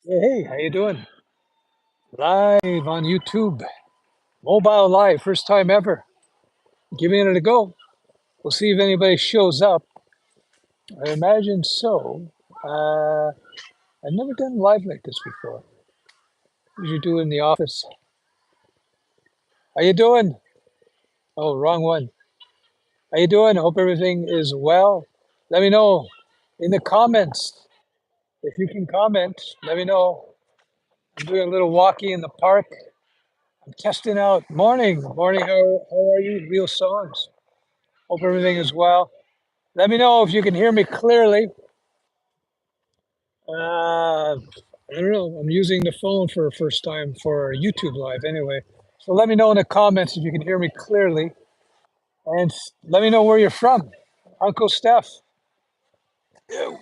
Hey, how you doing? Live on YouTube, mobile live, first time ever. Giving it a go. We'll see if anybody shows up. I imagine so. I've never done live like this before. Usually do it in the office. How you doing? Oh, wrong one. How you doing? Hope everything is well. Let me know in the comments. If you can comment, let me know. I'm doing a little walking in the park. I'm testing out. Morning. How are you? Real songs. Hope everything is well. Let me know if you can hear me clearly. I don't know. I'm using the phone for first time for YouTube Live anyway. So let me know in the comments if you can hear me clearly. And let me know where you're from. Uncle Steph. Ew.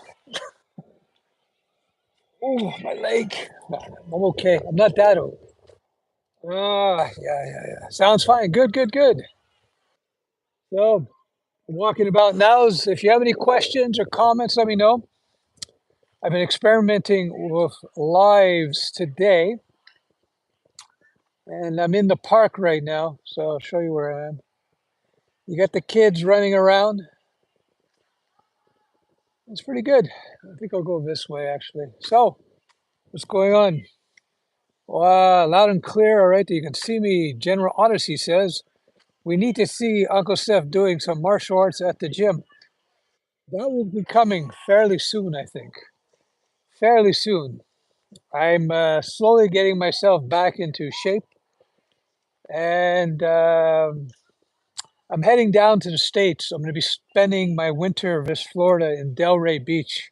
Oh, my leg. No, I'm okay. I'm not that old. Yeah. Sounds fine. Good. So I'm walking about now. If you have any questions or comments, let me know. I've been experimenting with lives today. And I'm in the park right now, so I'll show you where I am. You got the kids running around. It's pretty good. I think I'll go this way, actually. So, what's going on? Wow, loud and clear. All right, you can see me. General Odyssey says, we need to see Uncle Steph doing some martial arts at the gym. That will be coming fairly soon, I think. Fairly soon. I'm slowly getting myself back into shape. And I'm heading down to the States. I'm going to be spending my winter of this Florida in Delray Beach.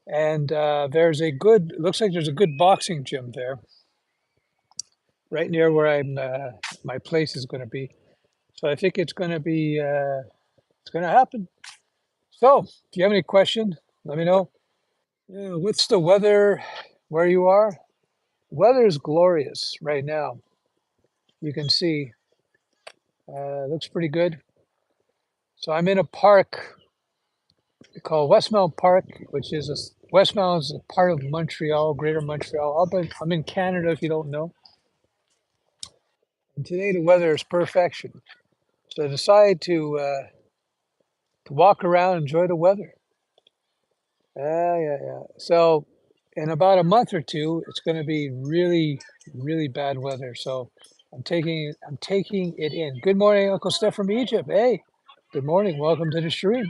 And looks like there's a good boxing gym there, right near where my place is going to be. So I think it's going to happen. So if you have any question, let me know. Yeah, what's the weather where you are? Weather is glorious right now. You can see, looks pretty good. So I'm in a park called Westmount Park, which is Westmount is a part of Montreal, Greater Montreal. I'm in Canada, if you don't know. And today the weather is perfection, so I decided to walk around, enjoy the weather. Yeah. So in about a month or two, it's going to be really bad weather. So I'm taking it in. Good morning, Uncle Steph from Egypt. Hey, good morning. Welcome to the stream.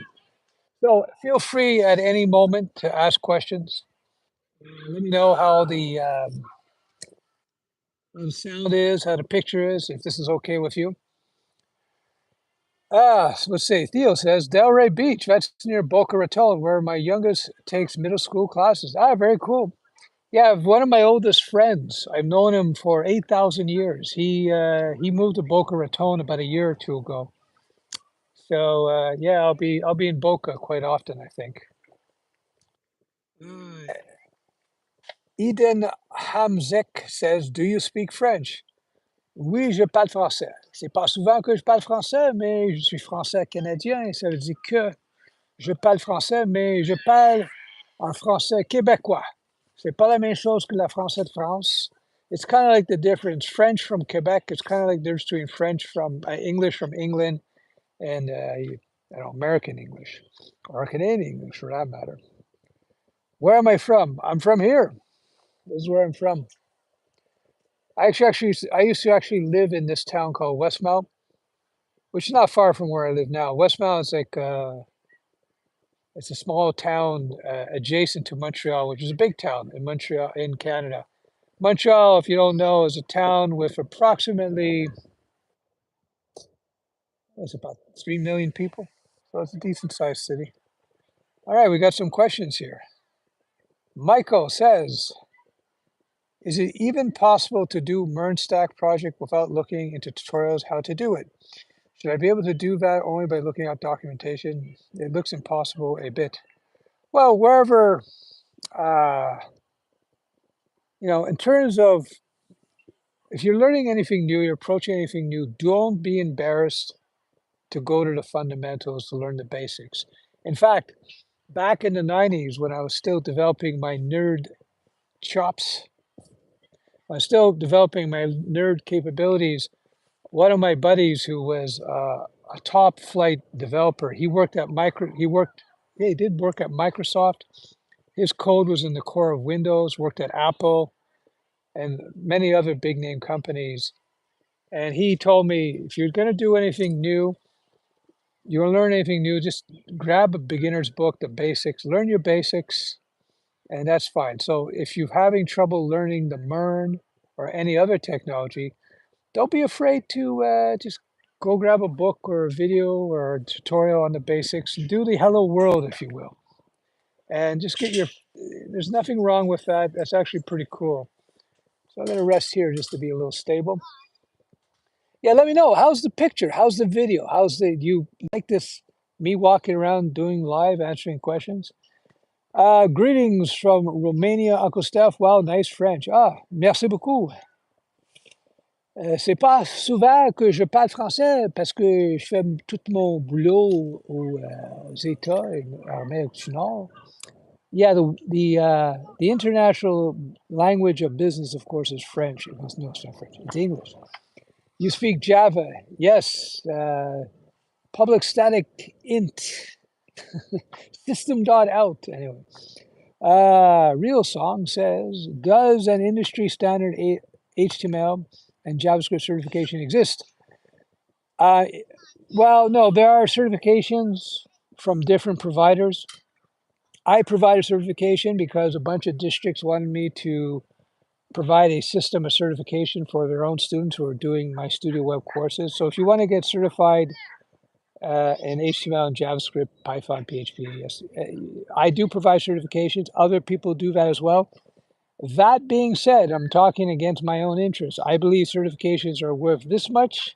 So feel free at any moment to ask questions. Let me know how the sound is, how the picture is, if this is okay with you. So let's see. Theo says Delray Beach. That's near Boca Raton, where my youngest takes middle school classes. Very cool. Yeah, one of my oldest friends. I've known him for 8,000 years. He moved to Boca Raton about a year or two ago. So yeah, I'll be in Boca quite often, I think. Eden Hamzek says, "Do you speak French?" Oui, je parle français. C'est pas souvent que je parle français, mais je suis français canadien. Ça veut dire que je parle français, mais je parle en français québécois. C'est pas la même chose que la français de France. It's kind of like the difference. French from Quebec, it's kind of like the difference between French from English from England and American English or Canadian English for that matter. Where am I from? I'm from here. This is where I'm from. I used to actually live in this town called Westmount, which is not far from where I live now. Westmount is like it's a small town adjacent to Montreal, which is a big town in Montreal in Canada. Montreal, if you don't know, is a town with approximately what's about 3 million people. So it's a decent sized city. All right, we got some questions here. Michael says, is it even possible to do MERN stack project without looking into tutorials how to do it? Should I be able to do that only by looking at documentation? It looks impossible a bit. Well, wherever, in terms of if you're learning anything new, you're approaching anything new, don't be embarrassed to go to the fundamentals to learn the basics. In fact, back in the 90s when I was still developing my Node.js chops. I'm still developing my nerd capabilities. One of my buddies who was a top flight developer, he did work at Microsoft. His code was in the core of Windows, worked at Apple and many other big name companies. And he told me, if you're going to do anything new, you want to learn anything new, just grab a beginner's book, the basics, learn your basics, and that's fine. So if you're having trouble learning the MERN or any other technology, don't be afraid to just go grab a book or a video or a tutorial on the basics. Do the hello world, if you will. And just there's nothing wrong with that. That's actually pretty cool. So I'm going to rest here just to be a little stable. Yeah, let me know. How's the picture? How's the video? Do you like this, me walking around doing live, answering questions? Greetings from Romania, Uncle Steph. Wow, nice French. Ah, merci beaucoup. C'est pas souvent que je parle français parce que je fais tout mon boulot aux États et en Amérique du Nord. Yeah, the international language of business, of course, is French. No, it's not French. It's English. You speak Java. Yes. Public static int. System.out. Anyway. Real Song says, does an industry standard HTML and JavaScript certification exist? Well, no, there are certifications from different providers. I provide a certification because a bunch of districts wanted me to provide a system of certification for their own students who are doing my Studioweb courses. So if you want to get certified in HTML and JavaScript, Python, PHP, yes, I do provide certifications. Other people do that as well. That being said, I'm talking against my own interests. I believe certifications are worth this much,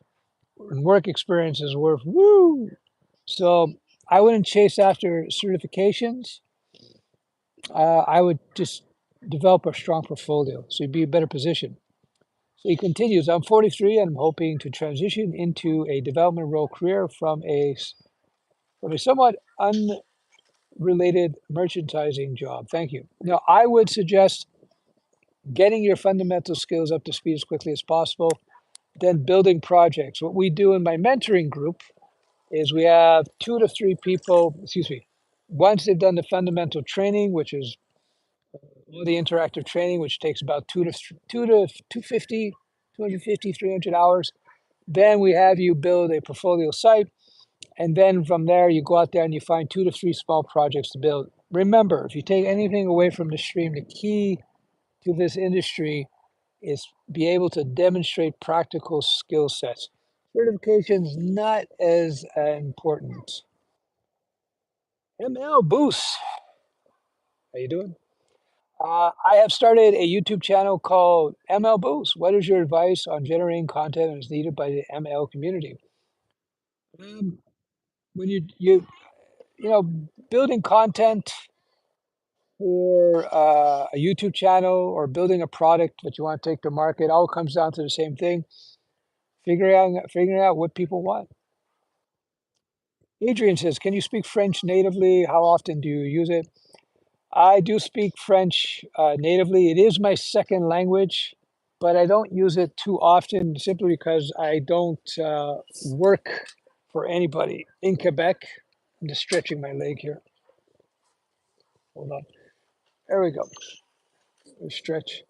and work experience is worth woo. So I wouldn't chase after certifications. I would just develop a strong portfolio, so you'd be in a better position. So he continues, I'm 43 and I'm hoping to transition into a development role career from a somewhat unrelated merchandising job. Thank you. Now, I would suggest getting your fundamental skills up to speed as quickly as possible, then building projects. What we do in my mentoring group is we have 2 to 3 people, once they've done the fundamental training, which is the interactive training, which takes about 250, 300 hours. Then we have you build a portfolio site. And then from there, you go out there and you find 2 to 3 small projects to build. Remember, if you take anything away from the stream, the key to this industry is be able to demonstrate practical skill sets. Certification's not as important. ML Boost, how you doing? I have started a YouTube channel called ML Boost. What is your advice on generating content as needed by the ML community? When you know, building content for a YouTube channel or building a product that you want to take to market, all comes down to the same thing: figuring out what people want. Adrian says, "Can you speak French natively? How often do you use it?" I do speak French natively. It is my second language, but I don't use it too often simply because I don't work for anybody in Quebec. I'm just stretching my leg here. Hold on. There we go. Stretch.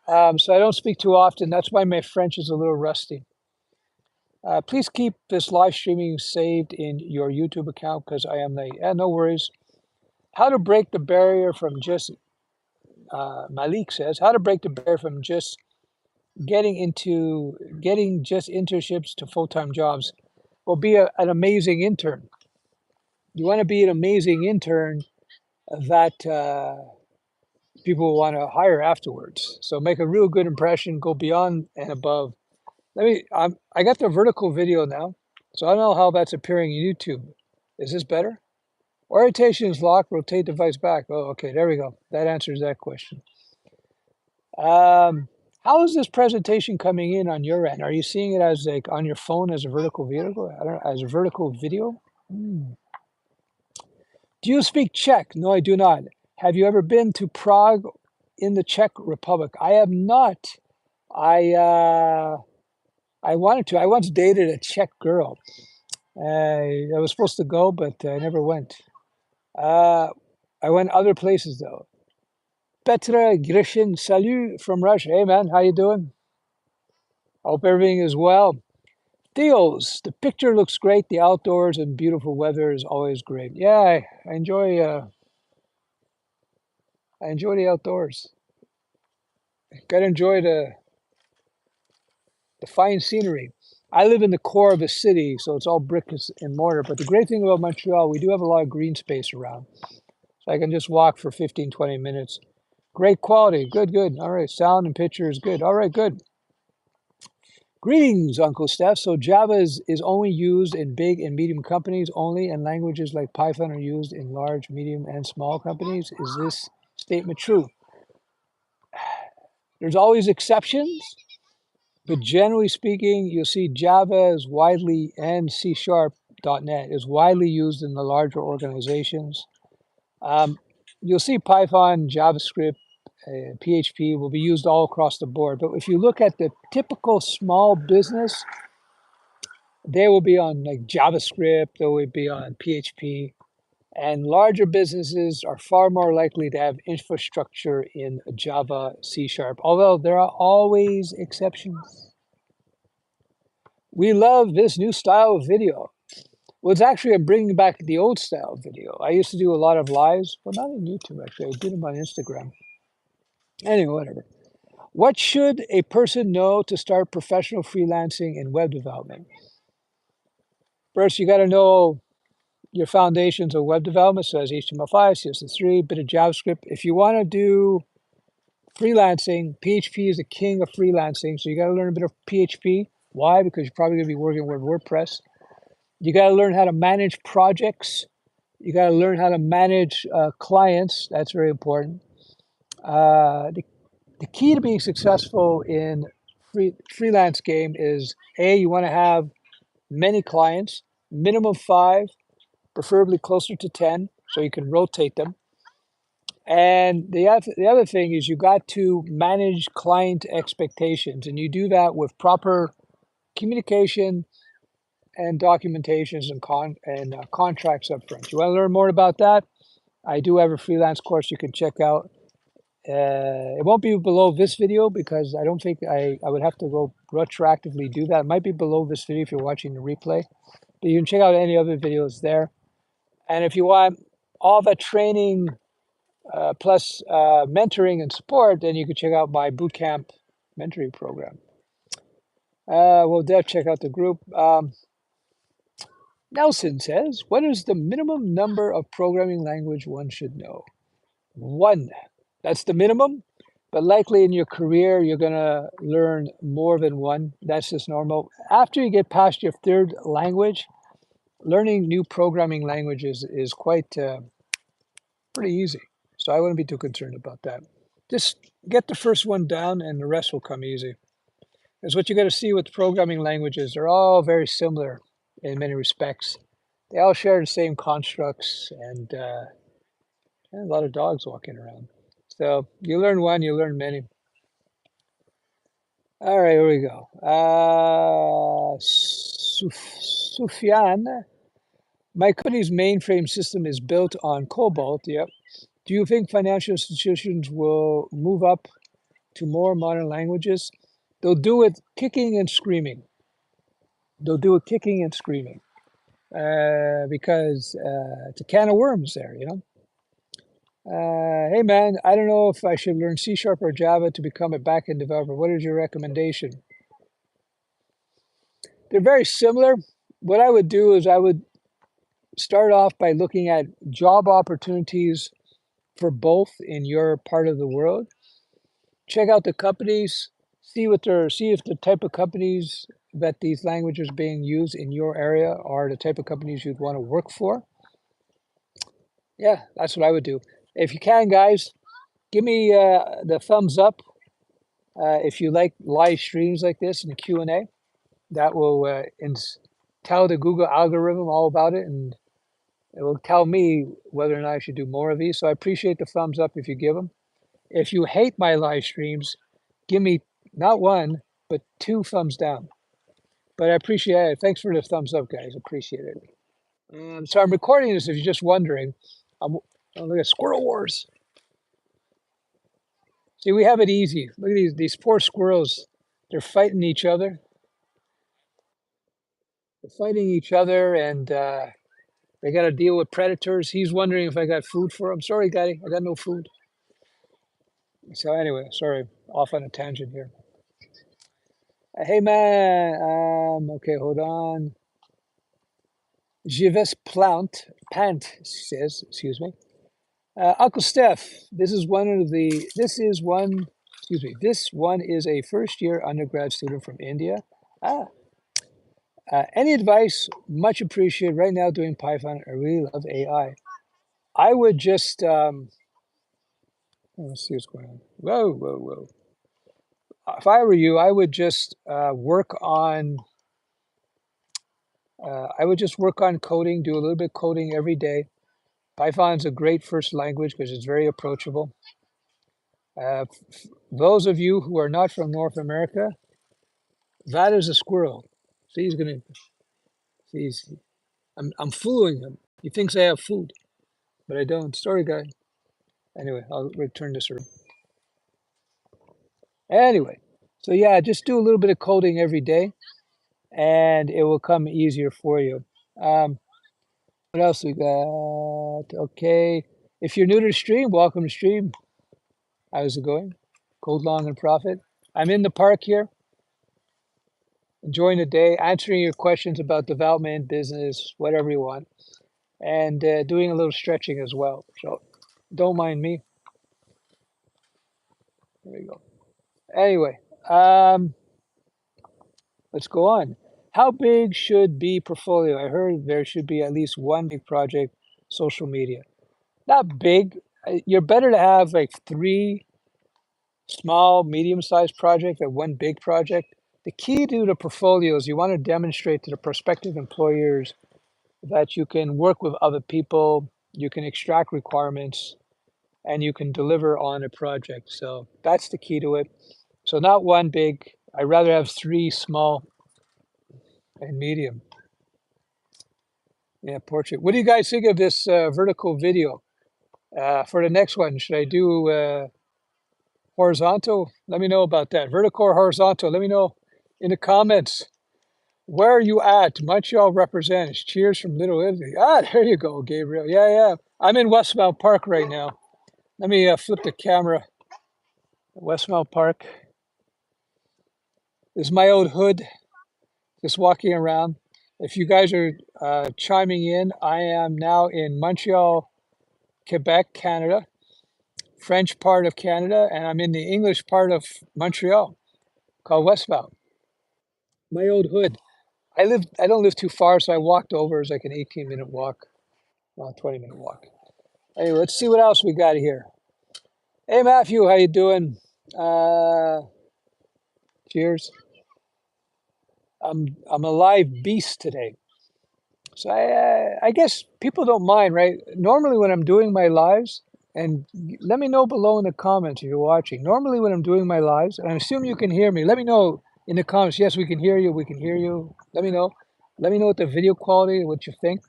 So I don't speak too often. That's why my French is a little rusty. Please keep this live streaming saved in your YouTube account because I am late. No worries. How to break the barrier from just, Malik says, how to break the barrier from just getting just internships to full-time jobs. Well, be an amazing intern. You want to be an amazing intern that people will want to hire afterwards. So make a real good impression, go beyond and above. I got the vertical video now, so I don't know how that's appearing in YouTube. Is this better? Orientation is locked, rotate device back. Oh, okay, there we go. That answers that question. How is this presentation coming in on your end? Are you seeing it as like on your phone as a vertical video? I don't know, as a vertical video? Do you speak Czech? No, I do not. Have you ever been to Prague in the Czech Republic? I have not. I wanted to. I once dated a Czech girl. I was supposed to go, but I never went. I went other places though. Petra Grishin, salut from Russia. Hey man, how you doing? Hope everything is well. Theos, the picture looks great. The outdoors and beautiful weather is always great. Yeah, I enjoy. I enjoy the outdoors. Gotta enjoy the fine scenery. I live in the core of a city, so it's all brick and mortar. But the great thing about Montreal, we do have a lot of green space around. So I can just walk for 15, 20 minutes. Great quality. Good, good. All right. Sound and picture is good. All right, good. Greetings, Uncle Steph. So Java is only used in big and medium companies only, and languages like Python are used in large, medium, and small companies. Is this statement true? There's always exceptions, but generally speaking, you'll see Java is widely, and C#.NET is widely used in the larger organizations. You'll see Python, JavaScript, PHP will be used all across the board. But if you look at the typical small business, they will be on like JavaScript, they will be on PHP, and larger businesses are far more likely to have infrastructure in Java, C#, although there are always exceptions. We love this new style of video. Well, it's actually bringing back the old style video. I used to do a lot of lives, well, not on YouTube actually. I did them on Instagram. Anyway, whatever. What should a person know to start professional freelancing in web development? First, you got to know your foundations of web development, so as HTML5, CSS3, bit of JavaScript. If you want to do freelancing, PHP is the king of freelancing, so you got to learn a bit of PHP. Why? Because you're probably going to be working with WordPress. You got to learn how to manage projects. You got to learn how to manage clients. That's very important. The key to being successful in freelance game is you want to have many clients, minimum 5, preferably closer to 10, so you can rotate them. And the other thing is you got to manage client expectations, and you do that with proper communication and documentations and contracts up front. You want to learn more about that? I do have a freelance course you can check out. It won't be below this video because I don't think I would have to go retroactively do that. It might be below this video if you're watching the replay, but you can check out any other videos there. And if you want all that training plus mentoring and support, then you can check out my bootcamp mentoring program. We'll check out the group. Nelson says, what is the minimum number of programming language one should know? 1. That's the minimum, but likely in your career, you're going to learn more than 1. That's just normal. After you get past your 3rd language, learning new programming languages is quite pretty easy. So I wouldn't be too concerned about that. Just get the first one down and the rest will come easy. Because what you got to see with programming languages, they're all very similar in many respects. They all share the same constructs and a lot of dogs walking around. So you learn one, you learn many. All right, here we go. Sufyan, my company's mainframe system is built on Cobalt. Yep. Do you think financial institutions will move up to more modern languages? They'll do it kicking and screaming. They'll do it kicking and screaming because it's a can of worms there, you know? Hey man, I don't know if I should learn C# or Java to become a backend developer. What is your recommendation? They're very similar. What I would do is I would start off by looking at job opportunities for both in your part of the world. Check out the companies, see if the type of companies that these languages are being used in your area are the type of companies you'd want to work for. Yeah, that's what I would do. If you can, guys, give me the thumbs up if you like live streams like this and the Q&A. That will tell the Google algorithm all about it, and it will tell me whether or not I should do more of these. So I appreciate the thumbs up if you give them. If you hate my live streams, give me not one, but 2 thumbs down. But I appreciate it. Thanks for the thumbs up, guys. Appreciate it. So I'm recording this if you're just wondering. Oh, look at Squirrel Wars. See, we have it easy. Look at these poor squirrels. They're fighting each other. They're fighting each other, and they got to deal with predators. He's wondering if I got food for him. Sorry, guy, I got no food. So anyway, sorry, off on a tangent here. Hey, man. Okay, hold on. Jives Pant says, excuse me. Uncle Steph, this one is a first-year undergrad student from India. Any advice? Much appreciated. Right now doing Python, I really love AI. I would just, let's see what's going on. Whoa, whoa, whoa. If I were you, I would just work on coding, do a little bit of coding every day. Python's a great first language because it's very approachable. Those of you who are not from North America, that is a squirrel. See, I'm fooling him. He thinks I have food, but I don't. Sorry, guy. Anyway, I'll return this room. Anyway, so yeah, just do a little bit of coding every day, and it will come easier for you. What else we got? Okay, if you're new to the stream, welcome to stream. How's it going? Code long and profit. I'm in the park here, enjoying the day, answering your questions about development, business, whatever you want, and doing a little stretching as well. So don't mind me. There we go. Anyway, let's go on. How big should be portfolio? I heard there should be at least one big project, social media. Not big. You're better to have like 3 small, medium-sized projects than one big project. The key to the portfolio is you want to demonstrate to the prospective employers that you can work with other people, you can extract requirements, and you can deliver on a project. So that's the key to it. So not one big. I'd rather have 3 small and medium. Yeah, portrait. What do you guys think of this vertical video? For the next one, should I do horizontal? Let me know about that. Vertical or horizontal? Let me know in the comments. Where are you at? Montreal represents. Cheers from Little Italy. Ah, there you go, Gabriel. Yeah, yeah. I'm in Westmount Park right now. Let me flip the camera. Westmount Park. This is my old hood. Just walking around. If you guys are chiming in, I am now in Montreal, Quebec, Canada, French part of Canada, and I'm in the English part of Montreal called Westmount. My old hood. I don't live too far, so I walked over. It's like an 18-minute walk, well, 20-minute walk. Anyway, let's see what else we got here. Hey, Matthew, how you doing? Cheers. I'm a live beast today. So I guess people don't mind, right? Normally when I'm doing my lives, and let me know below in the comments if you're watching. Normally when I'm doing my lives, and I assume you can hear me, let me know in the comments. Yes, we can hear you. We can hear you. Let me know. Let me know what the video quality, what you think.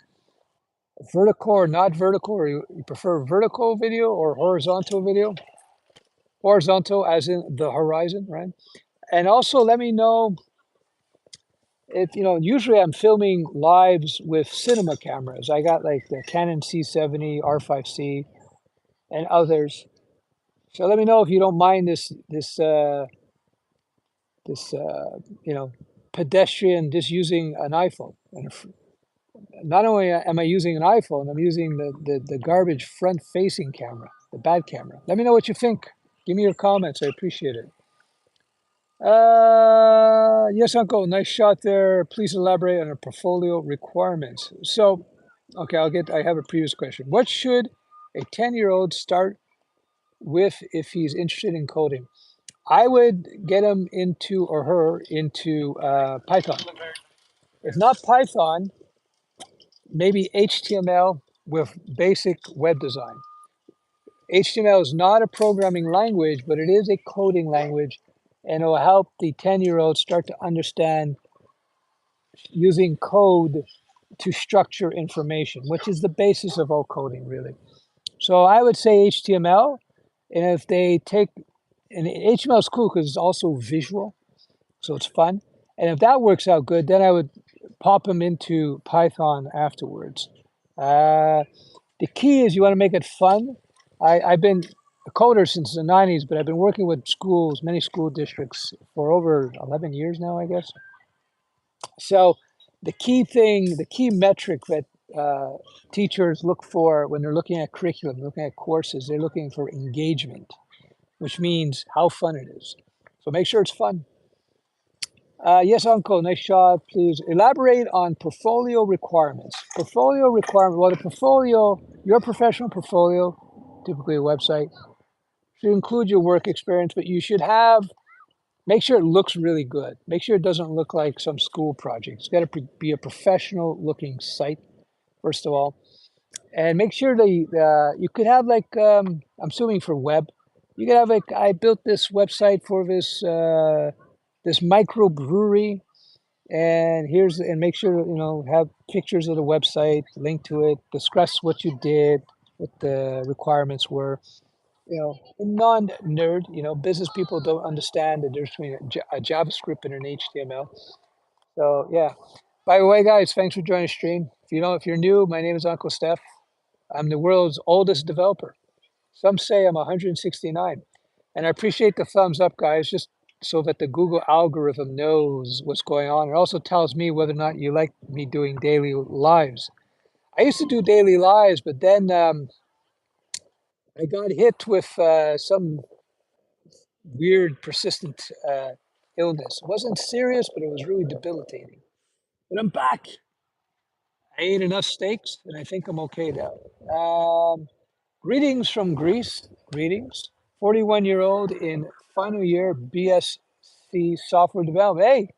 Vertical or not vertical, or you prefer vertical video or horizontal video? Horizontal as in the horizon, right? And also let me know if, usually I'm filming lives with cinema cameras. I got like the Canon C70, R5C, and others. So let me know if you don't mind this pedestrian, just using an iPhone. And not only am I using an iPhone, I'm using the garbage front-facing camera, the bad camera. Let me know what you think. Give me your comments. I appreciate it. Yes, Uncle, nice shot there. Please elaborate on the portfolio requirements. So, okay, I have a previous question. What should a 10-year-old start with if he's interested in coding? I would get him into, or her into Python. If not Python, maybe HTML with basic web design. HTML is not a programming language, but it is a coding language, and it will help the 10-year-olds start to understand using code to structure information, which is the basis of all coding, really. So I would say HTML, and if they take, and HTML is cool because it's also visual, so it's fun. And if that works out good, then I would pop them into Python afterwards. The key is you want to make it fun. I've been a coder since the 90s, but I've been working with schools, many school districts for over 11 years now, I guess. So the key thing, the key metric that teachers look for when they're looking at curriculum, looking at courses, they're looking for engagement, which means how fun it is. So make sure it's fun. Yes, Uncle, nice job. Please elaborate on portfolio requirements. Portfolio requirement, well, the portfolio, your professional portfolio, typically a website, should include your work experience, but you should have, make sure it looks really good. Make sure it doesn't look like some school project. It's got to be a professional looking site, first of all. And make sure you could have like, I'm assuming for web, you could have like, I built this website for this microbrewery, and make sure, have pictures of the website, link to it, discuss what you did, what the requirements were. Non-nerd, business people don't understand the difference between a JavaScript and an HTML. So yeah. By the way, guys, thanks for joining the stream. If you're new, my name is Uncle Steph. I'm the world's oldest developer. Some say I'm 169. And I appreciate the thumbs up, guys, just so that the Google algorithm knows what's going on. It also tells me whether or not you like me doing daily lives. I used to do daily lives, but then I got hit with some weird, persistent illness. It wasn't serious, but it was really debilitating. But I'm back. I ate enough steaks, and I think I'm okay now. Greetings from Greece. Greetings. 41-year-old in final year BSc software development. Hey,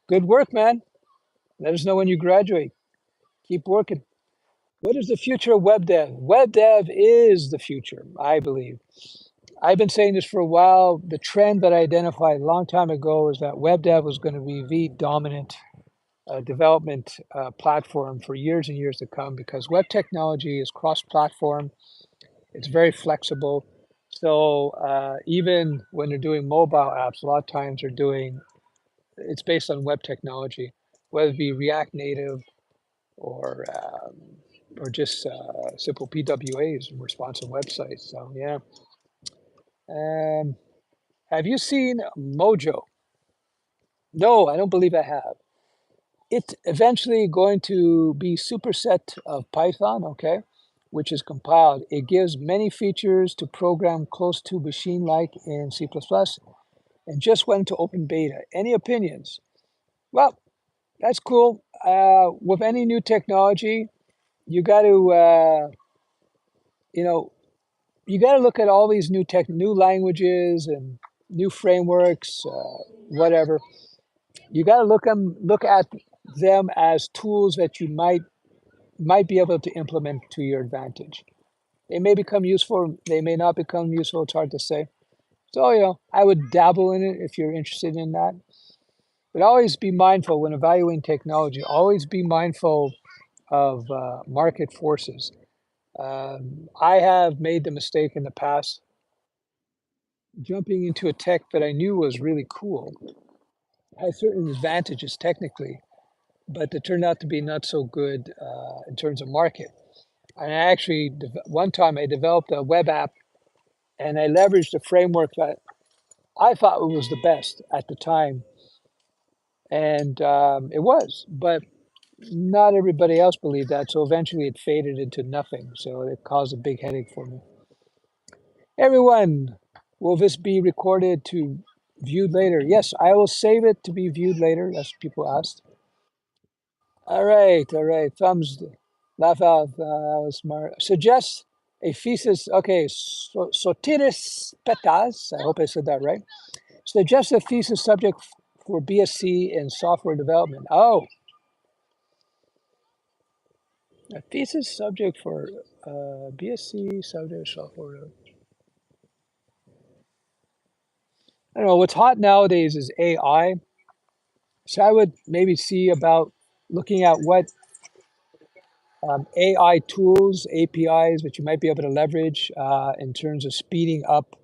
good work, man. Let us know when you graduate. Keep working. What is the future of web dev? Web dev is the future, I believe. I've been saying this for a while. The trend that I identified a long time ago is that web dev was going to be the dominant development platform for years and years to come, because web technology is cross-platform. It's very flexible. So even when they're doing mobile apps, a lot of times it's based on web technology, whether it be React Native or just simple PWAs, responsive websites. So yeah. Have you seen Mojo? No, I don't believe I have. It's eventually going to be superset of Python, okay, which is compiled. It gives many features to program close to machine-like in C++, and just went to open beta. Any opinions? Well, that's cool. With any new technology, you got to, you got to look at all these new languages and new frameworks, whatever. You got to look at them as tools that you might be able to implement to your advantage. They may become useful, they may not become useful, it's hard to say. So, I would dabble in it if you're interested in that. But always be mindful when evaluating technology, always be mindful of market forces. I have made the mistake in the past jumping into a tech that I knew was really cool, had certain advantages technically, but it turned out to be not so good in terms of market. And I actually, one time I developed a web app, and I leveraged a framework that I thought was the best at the time. And it was, but not everybody else believed that. So eventually it faded into nothing. So it caused a big headache for me. Everyone, will this be recorded to viewed later? Yes, I will save it to be viewed later, as people asked. All right, all right. Thumbs, laugh out. That was smart. Suggest a thesis. Okay, Sotiris Petas. I hope I said that right. Suggest a thesis subject for BSc in software development. Oh, a thesis subject for BSc subject software. I don't know. What's hot nowadays is AI. So I would maybe see about looking at what AI tools, APIs, which you might be able to leverage in terms of speeding up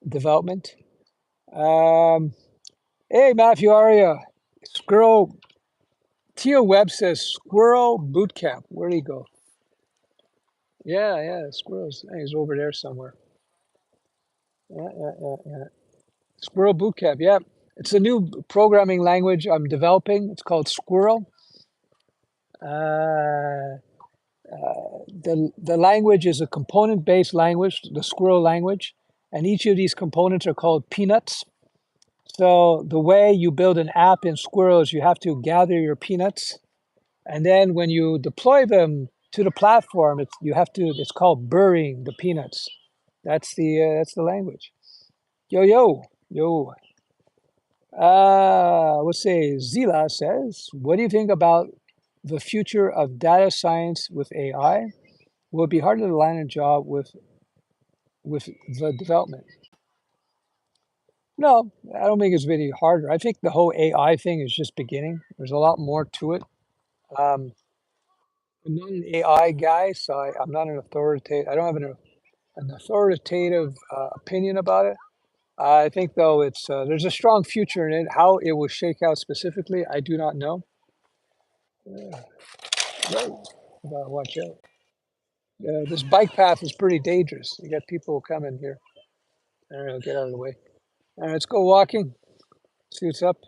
development. Um, hey, Matthew Aria, Squirrel, Tio Webb says Squirrel Bootcamp. Where'd he go? Yeah, yeah, Squirrel's, he's over there somewhere. Yeah. Squirrel Bootcamp, yeah. It's a new programming language I'm developing. It's called Squirrel. Uh, the language is a component-based language, the Squirrel language, and each of these components are called peanuts. So the way you build an app in Squirrel is you have to gather your peanuts, and then when you deploy them to the platform, it's called burying the peanuts. That's the language. Yo. Let's say Zila says, what do you think about the future of data science with AI? Will it be harder to land a job with the development? No, I don't think it's really harder. I think the whole AI thing is just beginning. There's a lot more to it. Um, I'm not an AI guy, so I'm not an authoritative. I don't have an authoritative opinion about it. I think though there's a strong future in it. How it will shake out specifically, I do not know. Yeah, right. Gotta watch out. This bike path is pretty dangerous. You got people coming here. All right, I'll get out of the way. All right, let's go walking. See what's up.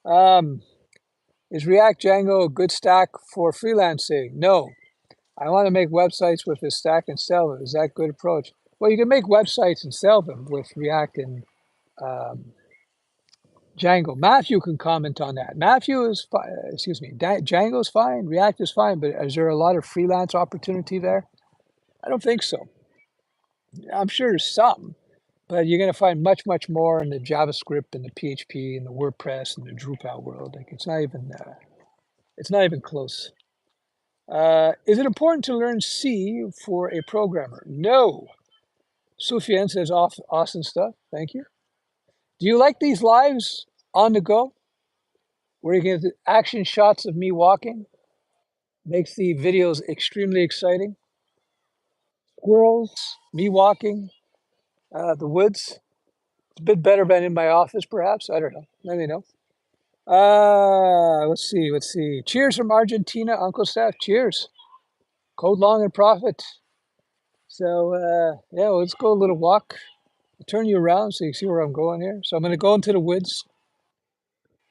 Um, is React Django a good stack for freelancing? No. I want to make websites with this stack and sell it. Is that a good approach? Well, you can make websites and sell them with React and um, Django. Matthew can comment on that. Matthew is fine. Excuse me. Django's fine. React is fine. But is there a lot of freelance opportunity there? I don't think so. I'm sure there's some, but you're going to find much more in the JavaScript and the PHP and the WordPress and the Drupal world. Like it's not even close. Is it important to learn C for a programmer? No. Sufyan says awesome stuff. Thank you. Do you like these lives on the go where you get action shots of me walking? Makes the videos extremely exciting. Squirrels, me walking, the woods. It's a bit better than in my office, perhaps. I don't know. Let me know. Let's see. Cheers from Argentina, Uncle Steph. Cheers. Code long and profit. So yeah, let's go a little walk. I'll turn you around so you see where I'm going here. So I'm going to go into the woods.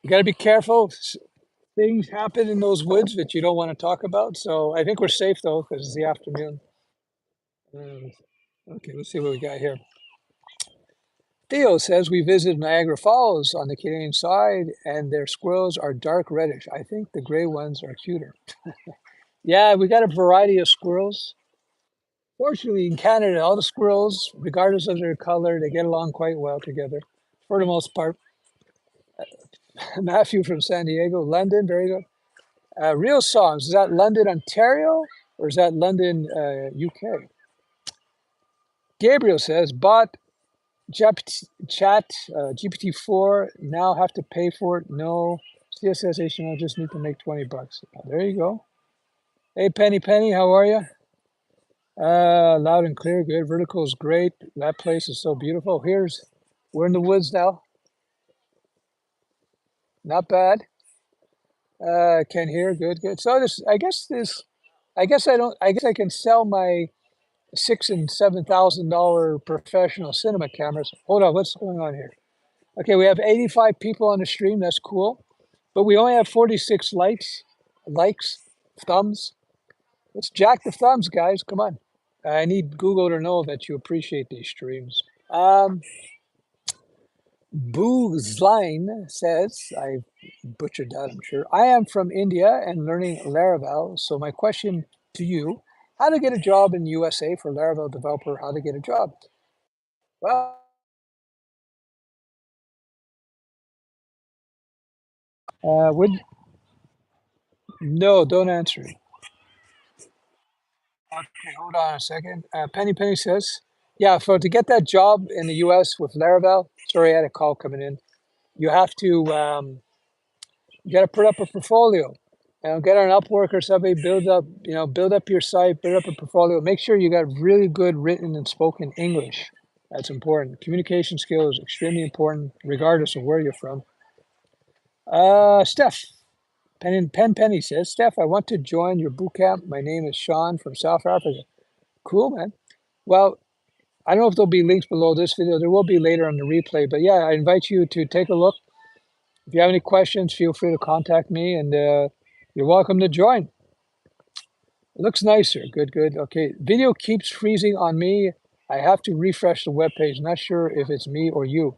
You got to be careful. Things happen in those woods that you don't want to talk about. So I think we're safe though because it's the afternoon. Okay, let's see what we got here. Theo says we visited Niagara Falls on the Canadian side and their squirrels are dark reddish. I think the gray ones are cuter. Yeah, we got a variety of squirrels. Fortunately, in Canada, all the squirrels, regardless of their color, they get along quite well together for the most part. Matthew from San Diego, London, very good. Real Songs, is that London, Ontario, or is that London, UK? Gabriel says, bought GPT-4, now have to pay for it. No, CSS HTML, just need to make 20 bucks. There you go. Hey, Penny, how are you? Loud and clear, good. Vertical is great. That place is so beautiful. We're in the woods now. Not bad. Can hear, good. So I guess I can sell my $6,000 and $7,000 professional cinema cameras. Hold on, what's going on here? Okay, we have 85 people on the stream. That's cool, but we only have 46 likes, thumbs. Let's jack the thumbs, guys. Come on. I need Google to know that you appreciate these streams. Boozline says, I butchered that, I'm sure. I am from India and learning Laravel. So my question to you, how to get a job in USA for Laravel developer, how to get a job? Well, would no, don't answer it. Okay, hold on a second. Penny says, yeah, to get that job in the US with Laravel, sorry, I had a call coming in. You have to you got to put up a portfolio. Get on Upwork or something, build up your site, build up a portfolio. Make sure you got really good written and spoken English. That's important. Communication skills extremely important, regardless of where you're from. Steph, Penny says, Steph, I want to join your bootcamp. My name is Sean from South Africa. Cool, man. Well, I don't know if there'll be links below this video. There will be later on the replay. But yeah, I invite you to take a look. If you have any questions, feel free to contact me, and you're welcome to join. It looks nicer. Good, good. Okay, video keeps freezing on me. I have to refresh the web page. Not sure if it's me or you.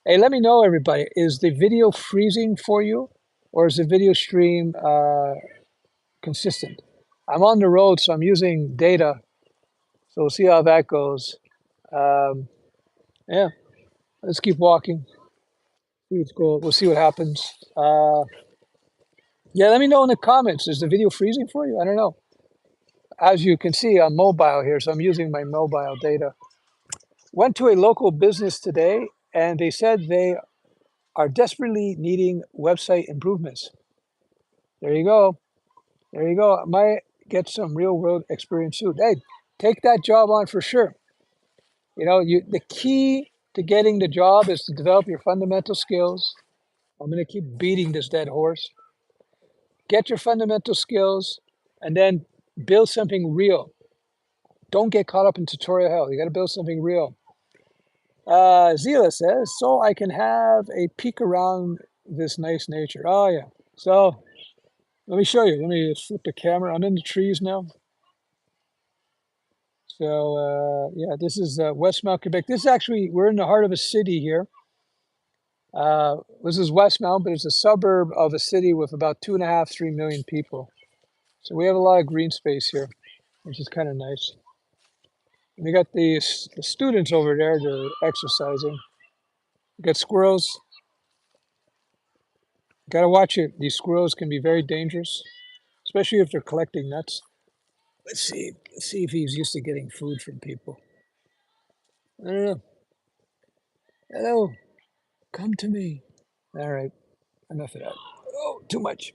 Hey, let me know, everybody. Is the video freezing for you, or is the video stream consistent? I'm on the road, so I'm using data. So we'll see how that goes. Yeah, let's keep walking. Let's go. We'll see what happens. Yeah, let me know in the comments. Is the video freezing for you? I don't know. As you can see, I'm mobile here, so I'm using my mobile data. Went to a local business today, and they said they are desperately needing website improvements. There you go. There you go. I might get some real world experience soon. Hey, take that job on for sure. The key to getting the job is to develop your fundamental skills. I'm going to keep beating this dead horse. Get your fundamental skills and then build something real. Don't get caught up in tutorial hell. You got to build something real. Zila says, so I can have a peek around this nice nature. Oh, yeah. So let me show you. Let me flip the camera. I'm in the trees now. So, yeah, this is Westmount, Quebec. This is actually, we're in the heart of a city here. This is Westmount, but it's a suburb of a city with about 2.5, 3 million people. So we have a lot of green space here, which is kind of nice. And we got the students over there. They're exercising. We got squirrels. Got to watch it. These squirrels can be very dangerous, especially if they're collecting nuts. Let's see. Let's see if he's used to getting food from people. I don't know. Hello. Come to me. All right. Enough of that. Oh, too much.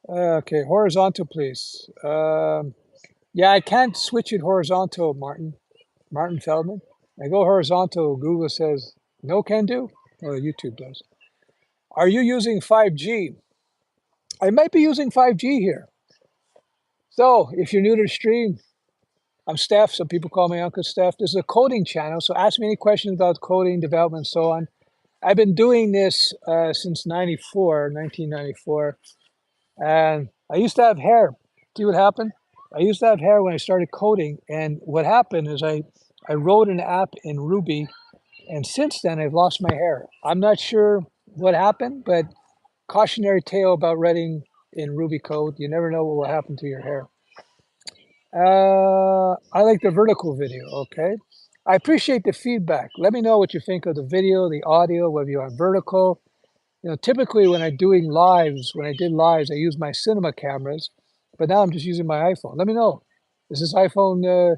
Okay, horizontal, please. Yeah, I can't switch it horizontal, Martin Feldman. I go horizontal, Google says, no can do. Oh, YouTube does. Are you using 5G? I might be using 5G here. So if you're new to the stream, I'm Steph. Some people call me Uncle Steph. This is a coding channel, so ask me any questions about coding, development, and so on. I've been doing this since 1994. And I used to have hair. See what happened? I used to have hair when I started coding. And what happened is I wrote an app in Ruby. And since then, I've lost my hair. I'm not sure what happened, but cautionary tale about writing in Ruby code. You never know what will happen to your hair. I like the vertical video, okay? I appreciate the feedback. Let me know what you think of the video, the audio, whether you're on vertical. Typically when I did lives, I used my cinema cameras, but now I'm just using my iPhone. Let me know. Is this iPhone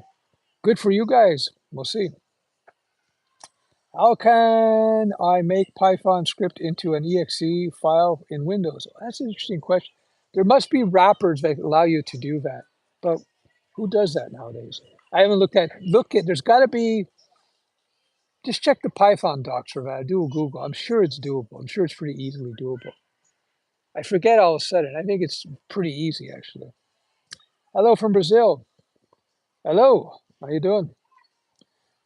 good for you guys? We'll see. How can I make Python script into an exe file in Windows? That's an interesting question. There must be wrappers that allow you to do that, but who does that nowadays? I haven't looked at, there's got to be, just check the Python docs for that. Do a Google. I'm sure it's doable. I'm sure it's pretty easily doable. I forget all of a sudden. I think it's pretty easy, actually. Hello from Brazil. Hello. How you doing?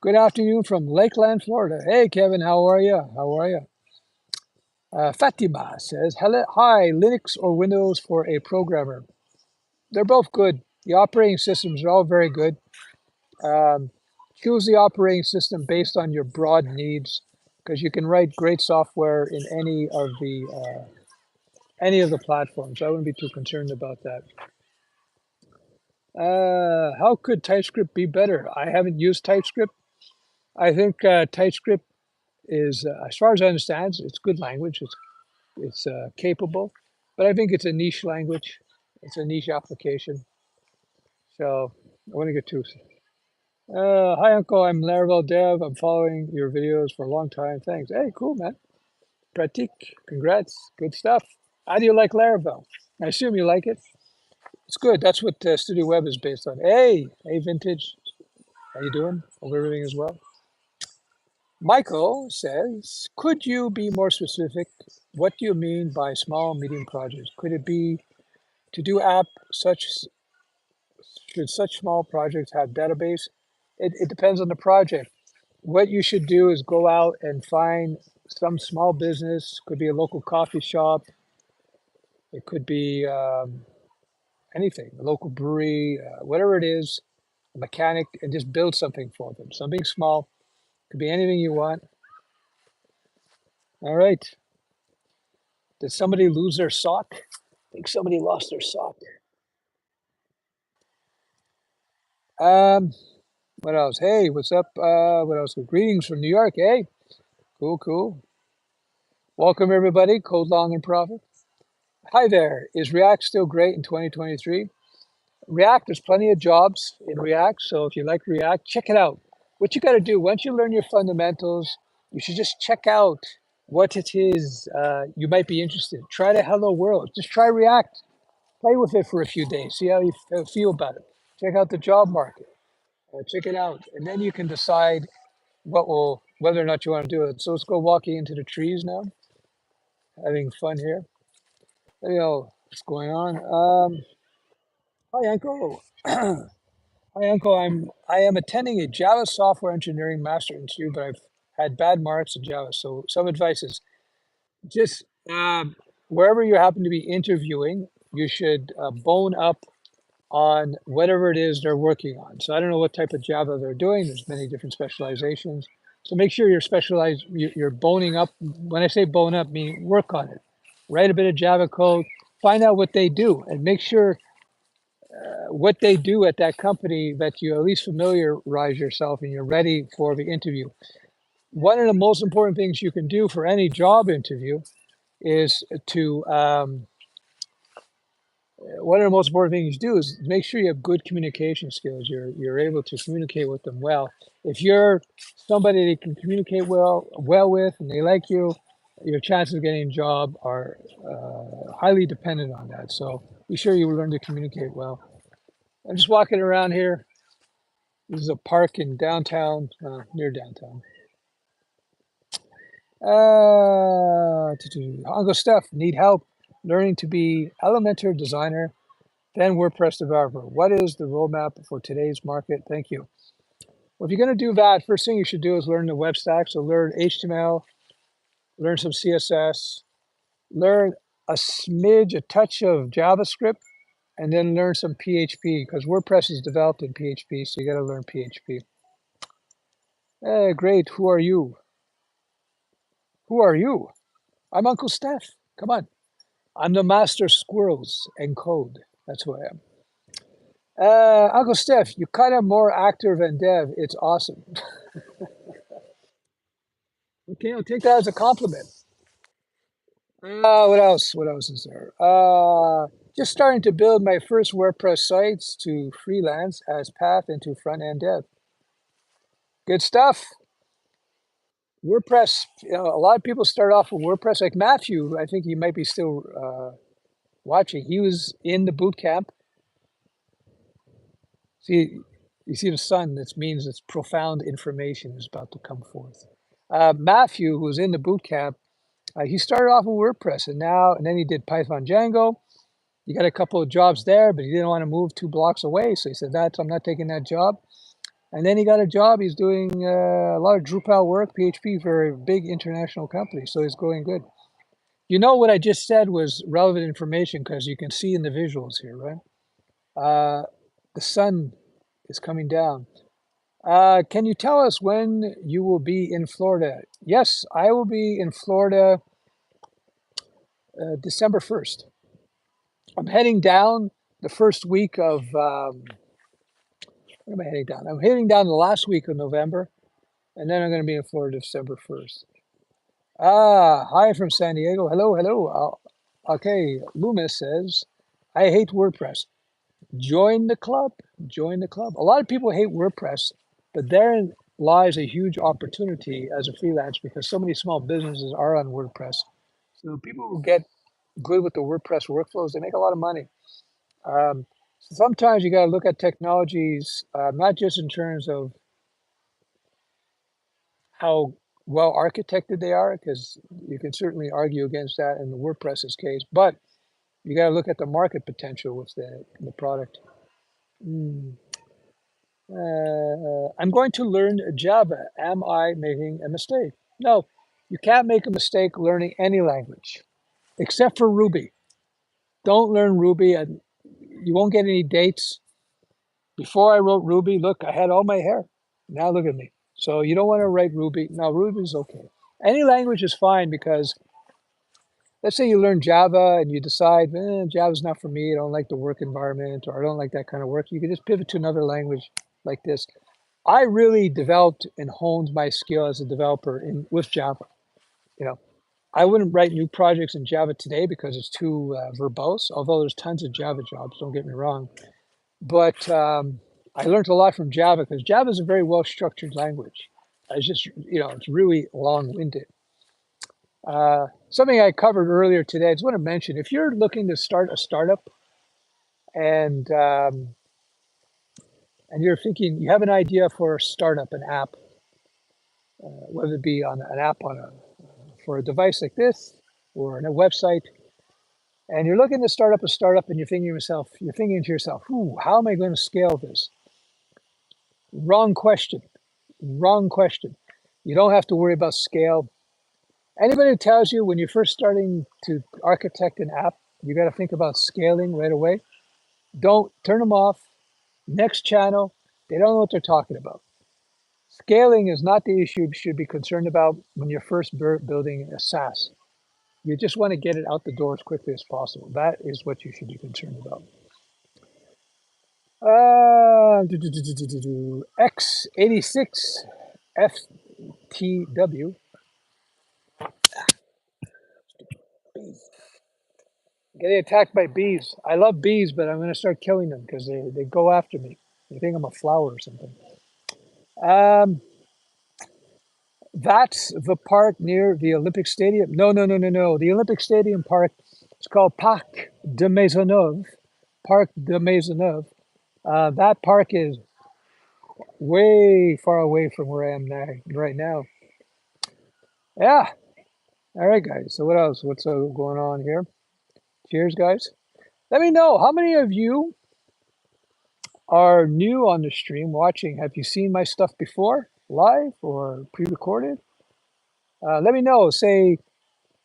Good afternoon from Lakeland, Florida. Hey, Kevin. How are you? How are you? Fatima says, hello, hi, Linux or Windows for a programmer? They're both good. The operating systems are all very good. Choose the operating system based on your broad needs, because you can write great software in any of the platforms. I wouldn't be too concerned about that. How could TypeScript be better? I haven't used TypeScript. I think TypeScript is, as far as I understand, it's a good language. It's capable, but I think it's a niche language. It's a niche application. So I want to get to. Hi, Uncle. I'm Laravel Dev. I'm following your videos for a long time. Thanks. Hey, cool, man. Pratik, congrats. Good stuff. How do you like Laravel? I assume you like it. It's good. That's what Studioweb is based on. Hey, Vintage. How you doing? Hope everything is well. Michael says, could you be more specific? What do you mean by small, medium projects? Could it be to do app such, should such small projects have database? It depends on the project. What you should do is go out and find some small business, could be a local coffee shop, it could be anything, a local brewery, whatever it is, a mechanic, and just build something for them. Something small, could be anything you want. All right. Did somebody lose their sock? I think somebody lost their sock. Um, what else? Hey, what's up? What else? Greetings from New York. Hey, cool. Welcome everybody. Code Long and Profit. Hi there. Is React still great in 2023? React, there's plenty of jobs in React. So if you like React, check it out. What you got to do once you learn your fundamentals, you should just check out what it is you might be interested in. Try the Hello World. Just try React. Play with it for a few days. See how you feel about it. Check out the job market. Check it out, and then you can decide whether or not you want to do it. So let's go walking into the trees now. Having fun here. You know what's going on. Hi, Uncle. Hi, Uncle. I am attending a Java Software Engineering Master Institute, but I've had bad marks in Java. So some advice is just wherever you happen to be interviewing, you should bone up on whatever it is they're working on. So I don't know what type of Java they're doing. There's many different specializations. So make sure you're specialized, you're boning up. When I say bone up, meaning work on it. Write a bit of Java code, find out what they do, and make sure what they do at that company that you at least familiarize yourself and you're ready for the interview. One of the most important things you can do for any job interview is to one of the most important things you do is make sure you have good communication skills. You're able to communicate with them well. If you're somebody they can communicate well with and they like you, your chances of getting a job are highly dependent on that. So be sure you learn to communicate well. I'm just walking around here. This is a park in downtown, near downtown. Uncle Steph, need help learning to be Elementor designer, then WordPress developer. What is the roadmap for today's market? Thank you. Well, if you're going to do that, first thing you should do is learn the web stack. So learn HTML, learn some CSS, learn a smidge, a touch of JavaScript, and then learn some PHP because WordPress is developed in PHP, so you got to learn PHP. Hey, great. Who are you? Who are you? I'm Uncle Steph. Come on. I'm the master squirrels and code. That's who I am. Uncle Steph, you're kind of more active than dev. It's awesome. Okay, I'll take that as a compliment. What else? What else is there? Just starting to build my first WordPress sites to freelance as path into front-end dev. Good stuff. WordPress, a lot of people start off with WordPress. Like Matthew, I think he might be still watching. He was in the boot camp. See, you see the sun, that means it's profound information is about to come forth. Matthew, who was in the boot camp, he started off with WordPress and then he did Python Django. He got a couple of jobs there, but he didn't want to move 2 blocks away. So he said, I'm not taking that job. And then he got a job. He's doing a lot of Drupal work, PHP for a big international company. So he's going good. You know what I just said was relevant information because you can see in the visuals here, right? The sun is coming down. Can you tell us when you will be in Florida? Yes, I will be in Florida December 1st. I'm heading down the first week of, when am I heading down? I'm heading down the last week of November, and then I'm going to be in Florida December 1st. Hi from San Diego. Hello. Okay, Loomis says, I hate WordPress. Join the club. Join the club. A lot of people hate WordPress, but therein lies a huge opportunity as a freelance because so many small businesses are on WordPress. So people who get good with the WordPress workflows, they make a lot of money. Sometimes you got to look at technologies, not just in terms of how well architected they are, because you can certainly argue against that in the WordPress's case, but you got to look at the market potential with the product. I'm going to learn Java. Am I making a mistake? No, you can't make a mistake learning any language except for Ruby. Don't learn Ruby and you won't get any dates. Before I wrote Ruby, look, I had all my hair. Now look at me. So you don't want to write Ruby. No, Ruby's okay. Any language is fine because let's say you learn Java and you decide, Java's not for me. I don't like the work environment or I don't like that kind of work. You can just pivot to another language like this. I really developed and honed my skill as a developer with Java. You know, I wouldn't write new projects in Java today because it's too verbose, although there's tons of Java jobs, don't get me wrong. But I learned a lot from Java because Java is a very well-structured language. It's just, it's really long-winded. Something I covered earlier today, I just want to mention, if you're looking to start a startup and you're thinking, you have an idea for a startup, an app, whether it be on an app for a device like this or on a website, and you're looking to start up a startup and you're thinking to yourself, how am I going to scale this? Wrong question. Wrong question. You don't have to worry about scale. Anybody who tells you when you're first starting to architect an app, you got to think about scaling right away. Don't turn them off. Next channel, they don't know what they're talking about. Scaling is not the issue you should be concerned about when you're first building a SaaS. You just want to get it out the door as quickly as possible. That is what you should be concerned about. X86 FTW. Getting attacked by bees. I love bees, but I'm going to start killing them because they go after me. They think I'm a flower or something. Um, that's the park near the Olympic Stadium. No. The Olympic Stadium park, it's called Parc de Maisonneuve. Parc de Maisonneuve. That park is way far away from where I am now, right now. Yeah. All right, guys. So what else? What's going on here? Cheers, guys. Let me know how many of you are new on the stream watching. Have you seen my stuff before, live or pre-recorded? Let me know. Say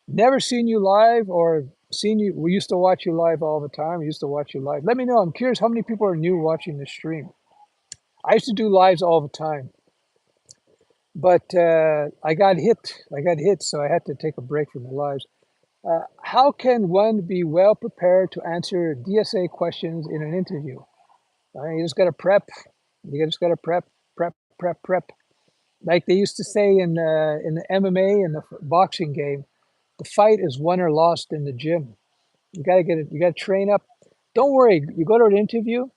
never seen you live or seen you. We used to watch you live all the time. We used to watch you live. Let me know. I'm curious how many people are new watching the stream. I used to do lives all the time. But I got hit, so I had to take a break from the lives. How can one be well prepared to answer DSA questions in an interview? You just got to prep. You just got to prep. Like they used to say in the MMA and the boxing game, the fight is won or lost in the gym. You got to get it. You got to train up. Don't worry. You go to an interview.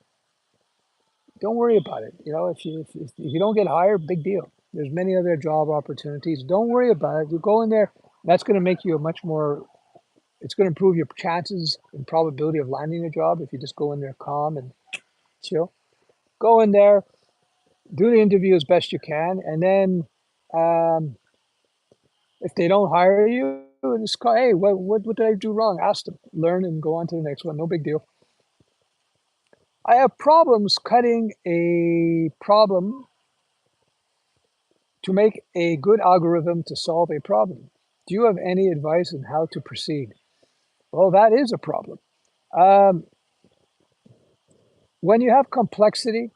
Don't worry about it. If you don't get hired, big deal. There's many other job opportunities. Don't worry about it. You go in there. That's going to make you it's going to improve your chances and probability of landing a job if you just go in there calm and chill. Go in there, do the interview as best you can, and then if they don't hire you, just call, hey, what did I do wrong? Ask them, learn, and go on to the next one. No big deal. I have problems cutting a problem to make a good algorithm to solve a problem. Do you have any advice on how to proceed? Well, that is a problem. When you have complexity,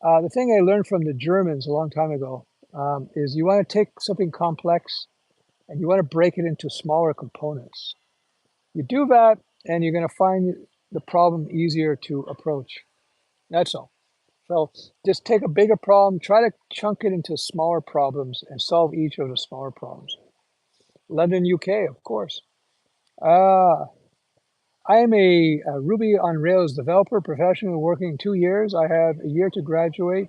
the thing I learned from the Germans a long time ago is you want to take something complex and you want to break it into smaller components. You do that, and you're going to find the problem easier to approach. That's all. So just take a bigger problem, try to chunk it into smaller problems, and solve each of the smaller problems. London, UK, of course. I am a Ruby on Rails developer, professionally working 2 years. I have a year to graduate.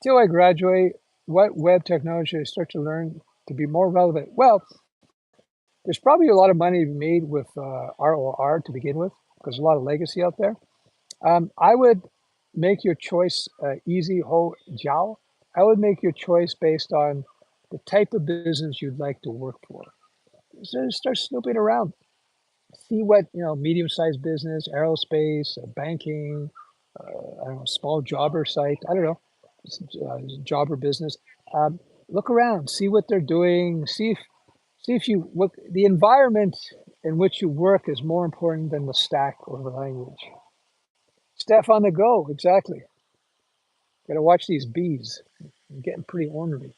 Till I graduate, what web technology should I start to learn to be more relevant? Well, there's probably a lot of money to be made with ROR to begin with, because there's a lot of legacy out there. I would make your choice easy, ho jiao. I would make your choice based on the type of business you'd like to work for. So start snooping around, see what, medium-sized business, aerospace, banking, I don't know, small jobber site, I don't know, jobber business. Look around, see what they're doing, see if you look, the environment in which you work is more important than the stack or the language. Steph on the go, exactly. Gotta watch these bees. I'm getting pretty ornery.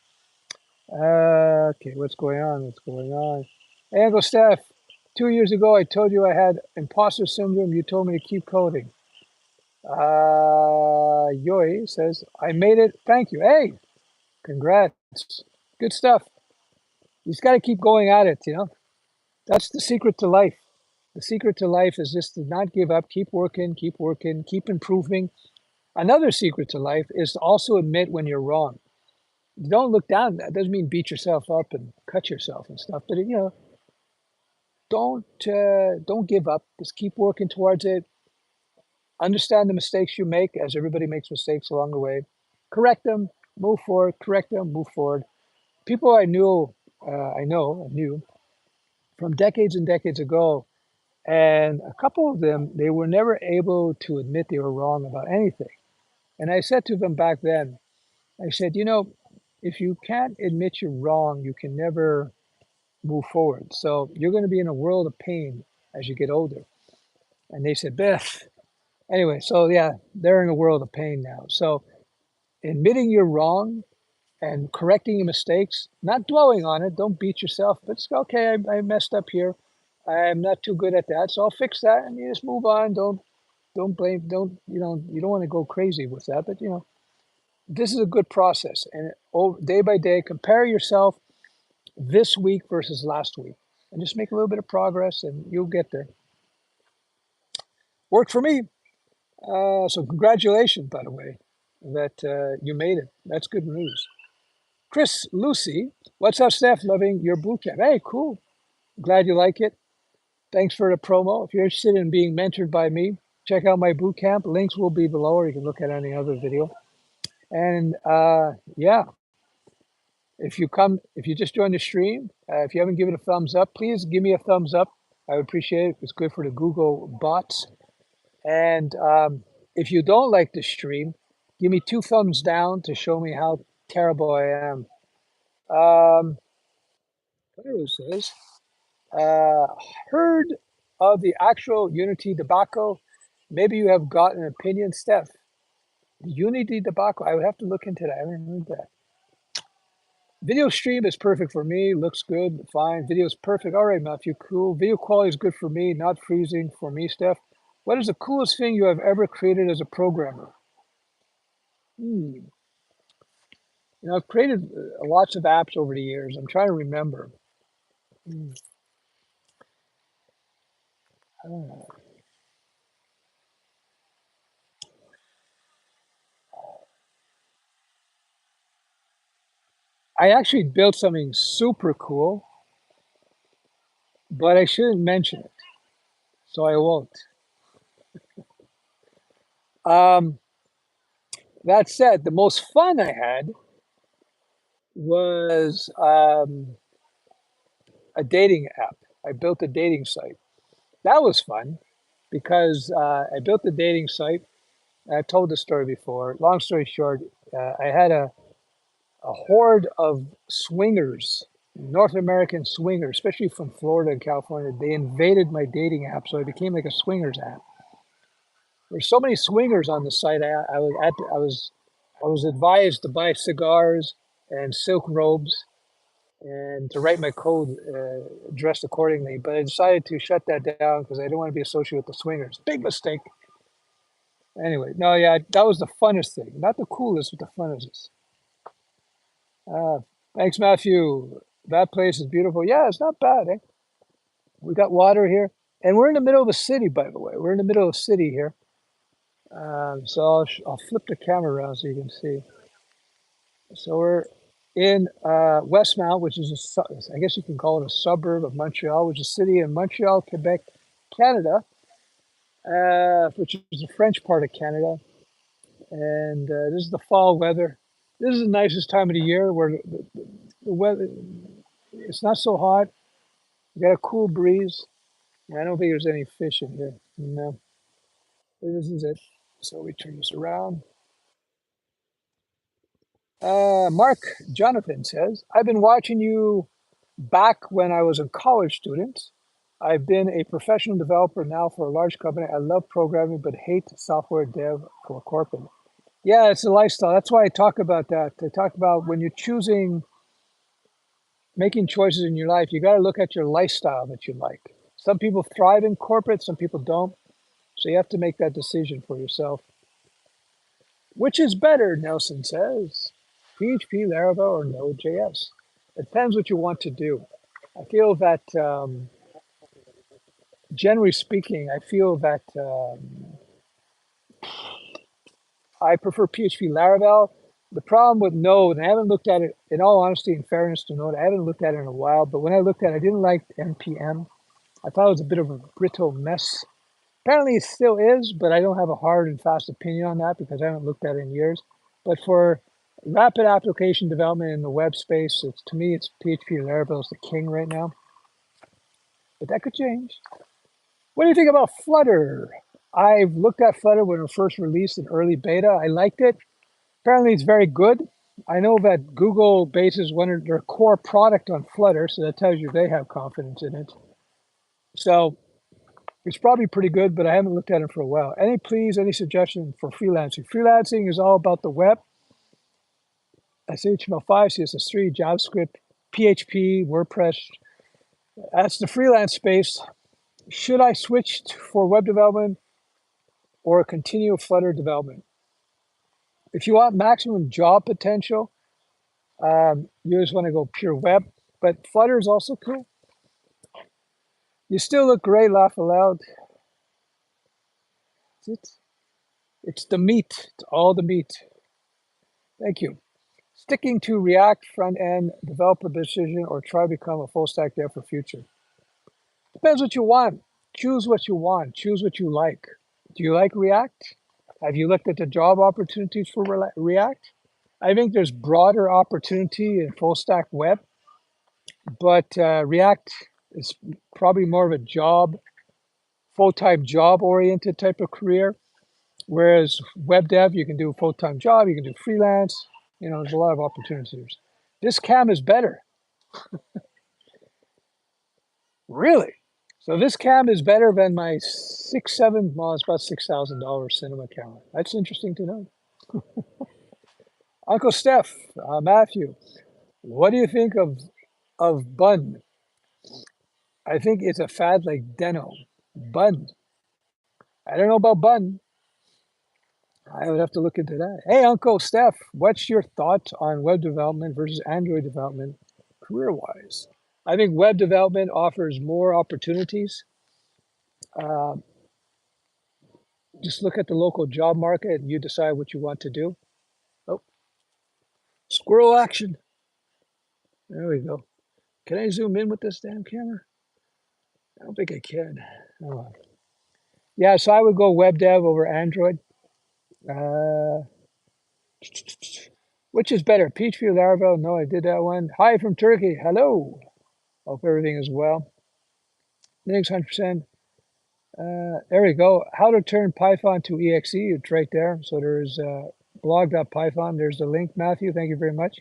Okay, what's going on? What's going on? Hey, Uncle Steph, 2 years ago I told you I had imposter syndrome. You told me to keep coding. Yoi says, I made it. Thank you. Hey, congrats. Good stuff. You just got to keep going at it. That's the secret to life. The secret to life is just to not give up, keep working, keep improving. Another secret to life is to also admit when you're wrong. Don't look down. That doesn't mean beat yourself up and cut yourself and stuff, but don't give up. Just keep working towards it. Understand the mistakes you make, as everybody makes mistakes along the way. Correct them, move forward. Correct them, move forward. People I knew from decades and decades ago, and a couple of them, they were never able to admit they were wrong about anything. And I said to them back then, I said, if you can't admit you're wrong, you can never move forward. So you're going to be in a world of pain as you get older. And they said, Beth. Anyway, so yeah, they're in a world of pain now. So admitting you're wrong and correcting your mistakes, not dwelling on it, don't beat yourself, but it's okay, I messed up here. I'm not too good at that, so I'll fix that and you just move on. Don't blame, you don't want to go crazy with that, but this is a good process. And day by day, compare yourself this week versus last week and just make a little bit of progress and you'll get there. Worked for me. So congratulations, by the way, that you made it. That's good news. Chris Lucy, what's up, Steph? Loving your bootcamp. Hey, cool. Glad you like it. Thanks for the promo. If you're interested in being mentored by me, check out my bootcamp. Links will be below, or you can look at any other video. And yeah, if you just joined the stream, if you haven't given a thumbs up, please give me a thumbs up. I would appreciate it. It's good for the Google bots. And if you don't like the stream, give me 2 thumbs down to show me how terrible I am. What says, heard of the actual Unity debacle? Maybe you have got an opinion, Steph. The Unity debacle, I would have to look into that. I haven't heard that. Video stream is perfect for me. Looks good, fine. Video is perfect. All right, Matthew, cool. Video quality is good for me, not freezing for me, Steph. What is the coolest thing you have ever created as a programmer? I've created lots of apps over the years. I'm trying to remember. I actually built something super cool, but I shouldn't mention it, so I won't. That said, the most fun I had was a dating app. I built a dating site. That was fun because I built the dating site. I've told this story before. Long story short, I had a horde of swingers, North American swingers, especially from Florida and California. They invaded my dating app, so it became like a swingers app. There's so many swingers on the site. I was advised to buy cigars and silk robes and to write my code dressed accordingly. But I decided to shut that down because I don't want to be associated with the swingers. Big mistake. Anyway, no, yeah, that was the funnest thing. Not the coolest, but the funnest. Thanks, Matthew. That place is beautiful. Yeah, it's not bad, eh? We got water here. And we're in the middle of a city, by the way. We're in the middle of a city here. So I'll flip the camera around so you can see. So we're in Westmount, which is, I guess you can call it a suburb of Montreal, which is a city in Montreal, Quebec, Canada, which is the French part of Canada. And this is the fall weather. This is the nicest time of the year where the weather, it's not so hot. You got a cool breeze. I don't think there's any fish in here. No, this is it. So we turn this around. Mark Jonathan says, I've been watching you back when I was a college student. I've been a professional developer now for a large company. I love programming, but hate software dev for corporate. Yeah, it's a lifestyle. That's why I talk about that. I talk about when you're choosing, making choices in your life, you got to look at your lifestyle that you like. Some people thrive in corporate, some people don't. So you have to make that decision for yourself. Which is better, Nelson says, PHP, Laravel, or Node.js? It depends what you want to do. I feel that, generally speaking, I feel that I prefer PHP Laravel. The problem with Node, and I haven't looked at it, in all honesty and fairness to Node, I haven't looked at it in a while, but when I looked at it, I didn't like NPM. I thought it was a bit of a brittle mess. Apparently it still is, but I don't have a hard and fast opinion on that because I haven't looked at it in years. But for rapid application development in the web space, to me, it's PHP Laravel is the king right now. But that could change. What do you think about Flutter? I've looked at Flutter when it was first released in early beta. I liked it. Apparently it's very good. I know that Google bases one of their core product on Flutter, so that tells you they have confidence in it. So it's probably pretty good, but I haven't looked at it for a while. Any suggestion for freelancing? Freelancing is all about the web. I say HTML5, CSS3, JavaScript, PHP, WordPress. That's the freelance space. Should I switch for web development or continue Flutter development? If you want maximum job potential, you just want to go pure web, but Flutter is also cool. You still look great, laugh aloud. It's the meat, it's all the meat. Thank you. Sticking to React front-end developer decision or try to become a full stack dev for future? Depends what you want. Choose what you want. Choose what you like. Do you like React? Have you looked at the job opportunities for React? I think there's broader opportunity in full stack web, but React is probably more of a job, full-time job oriented type of career. Whereas web dev, you can do a full-time job, you can do freelance, there's a lot of opportunities. This cam is better. Really? So this cam is better than my it's about $6,000 cinema camera. That's interesting to know. Uncle Steph, Matthew, what do you think of bun? I think it's a fad like Deno. Bun. I don't know about bun. I would have to look into that. Hey, Uncle Steph, what's your thoughts on web development versus Android development career-wise? I think web development offers more opportunities. Uh, just look at the local job market and you decide what you want to do. Oh, squirrel action. There we go. Can I zoom in with this damn camera? I don't think I can. Oh. Yeah, so I would go web dev over Android. Which is better, PHP or Laravel? No, I did that one. Hi from Turkey. Hello. Hope everything is well. Linux 100%. There we go. How to turn Python to exe. It's right there. So there's blog.python. There's the link. Matthew, thank you very much.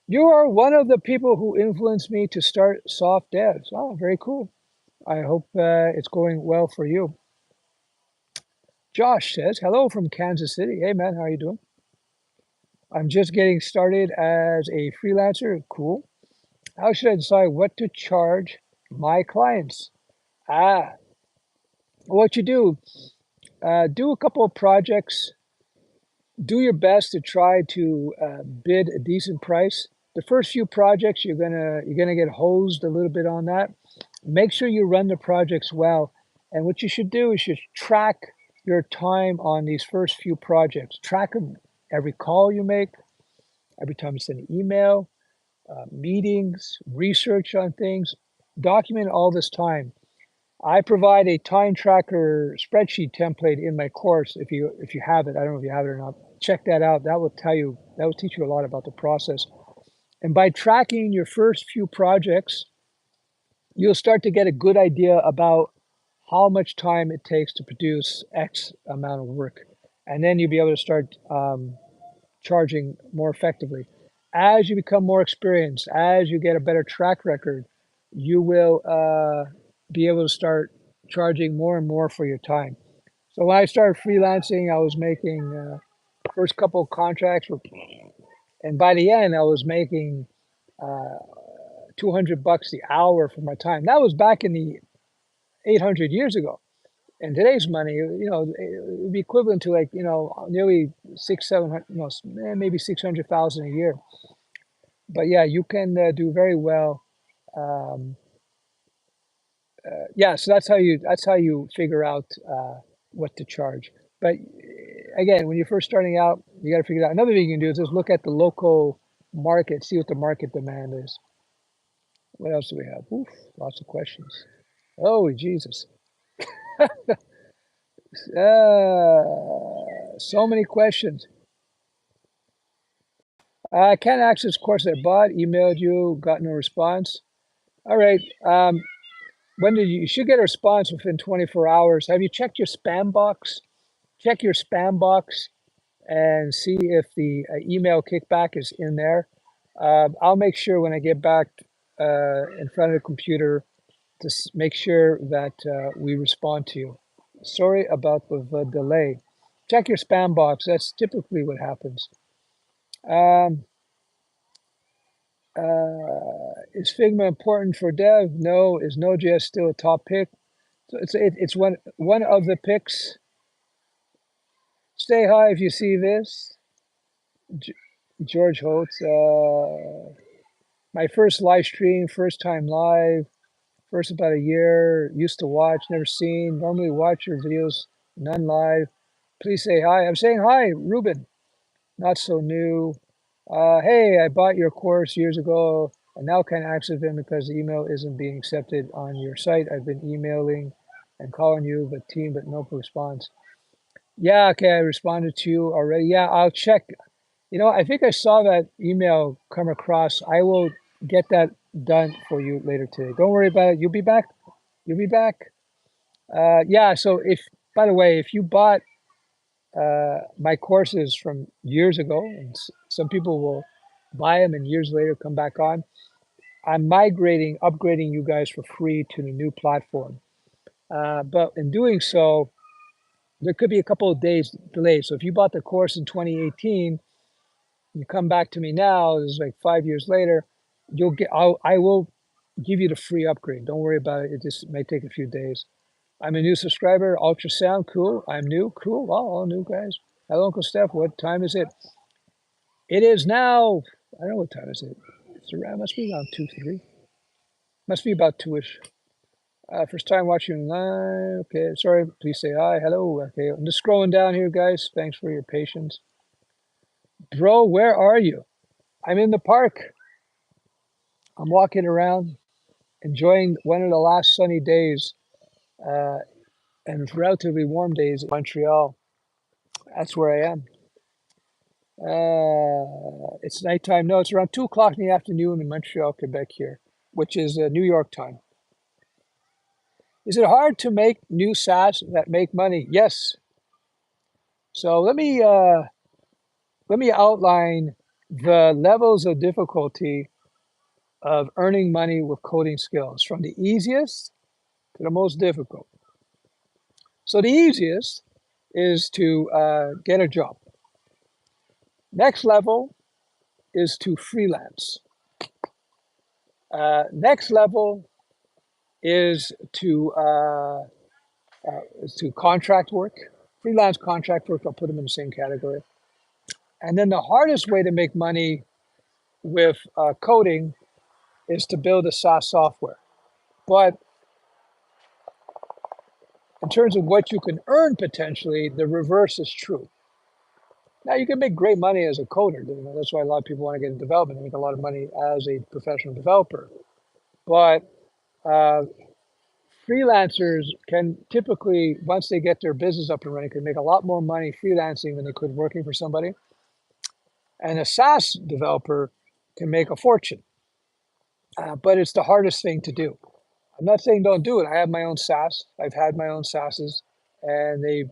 You are one of the people who influenced me to start Soft Devs. Oh, very cool. I hope it's going well for you. Josh says, hello from Kansas City. Hey, man, how are you doing? I'm just getting started as a freelancer. Cool. How should I decide what to charge my clients? What you do a couple of projects. Do your best to try to bid a decent price. The first few projects, you're gonna get hosed a little bit on that. Make sure you run the projects well. And what you should do is just track your time on these first few projects. Track them, every call you make, every time you send an email, meetings, research on things. Document all this time. I provide a time tracker spreadsheet template in my course. If you have it, I don't know if you have it or not. Check that out. That will teach you a lot about the process. And by tracking your first few projects, you'll start to get a good idea about how much time it takes to produce X amount of work. And then you'll be able to start charging more effectively. As you become more experienced, as you get a better track record, you will be able to start charging more and more for your time. So when I started freelancing, I was making first couple of contracts, and by the end, I was making uh, $200 the hour for my time. That was back in the 800 years ago. And today's money, it would be equivalent to, like, nearly six, 700, maybe 600,000 a year. But yeah, you can do very well. Um, yeah, so that's how you figure out what to charge. But again, when you're first starting out, you got to figure it out. Another thing you can do is just look at the local market, see what the market demand is. What else do we have? Oof, lots of questions. Oh, Jesus. So many questions. I can't access course I bought, emailed you, got no response. All right. When did you should get a response within 24 hours. Have you checked your spam box? Check your spam box and see if the email kickback is in there. I'll make sure when I get back in front of the computer to make sure that we respond to you. Sorry about the delay. Check your spam box. That's typically what happens. Um, is Figma important for dev? No. Is Node.js still a top pick? So it's one of the picks. Stay high if you see this. George Holtz. My first live stream, first time live, first about a year. Used to watch, never seen. Normally watch your videos, none live. Please say hi. I'm saying hi, Ruben. Not so new. Hey, I bought your course years ago and now can't access it because the email isn't being accepted on your site. I've been emailing and calling you, but no response. Yeah, okay, I responded to you already. Yeah, I'll check. I think I saw that email come across. I will get that done for you later today. Don't worry about it. You'll be back. You'll be back. Yeah, so by the way, if you bought my courses from years ago, and some people will buy them and years later come back on, I'm upgrading you guys for free to the new platform. But in doing so, there could be a couple of days delay. So if you bought the course in 2018, you come back to me now, this is like 5 years later, I will give you the free upgrade. Don't worry about it. It just may take a few days. I'm a new subscriber, ultrasound, cool. I'm new, cool. Wow, all new guys. Hello, Uncle Steph. What time is it? It is now, I don't know what time is it. It's around, must be around 2, 3. Must be about 2-ish. First time watching live. Okay, sorry. Please say hi. Hello. Okay, I'm just scrolling down here, guys. Thanks for your patience. Bro, where are you? I'm in the park. I'm walking around, enjoying one of the last sunny days and relatively warm days in Montreal. That's where I am. It's nighttime. No, it's around 2 o'clock in the afternoon in Montreal, Quebec here, which is New York time. Is it hard to make new SaaS that make money? Yes. So let me outline the levels of difficulty of earning money with coding skills, from the easiest to the most difficult. So the easiest is to get a job. Next level is to freelance. Next level is to contract work, freelance contract work. I'll put them in the same category. And then the hardest way to make money with coding is to build a SaaS software. But in terms of what you can earn potentially, the reverse is true. Now you can make great money as a coder. You know, that's why a lot of people want to get in development and make a lot of money as a professional developer. But freelancers can typically, once they get their business up and running, can make a lot more money freelancing than they could working for somebody. And a SaaS developer can make a fortune, but it's the hardest thing to do. I'm not saying don't do it. I have my own SaaS. I've had my own SaaSes, and they've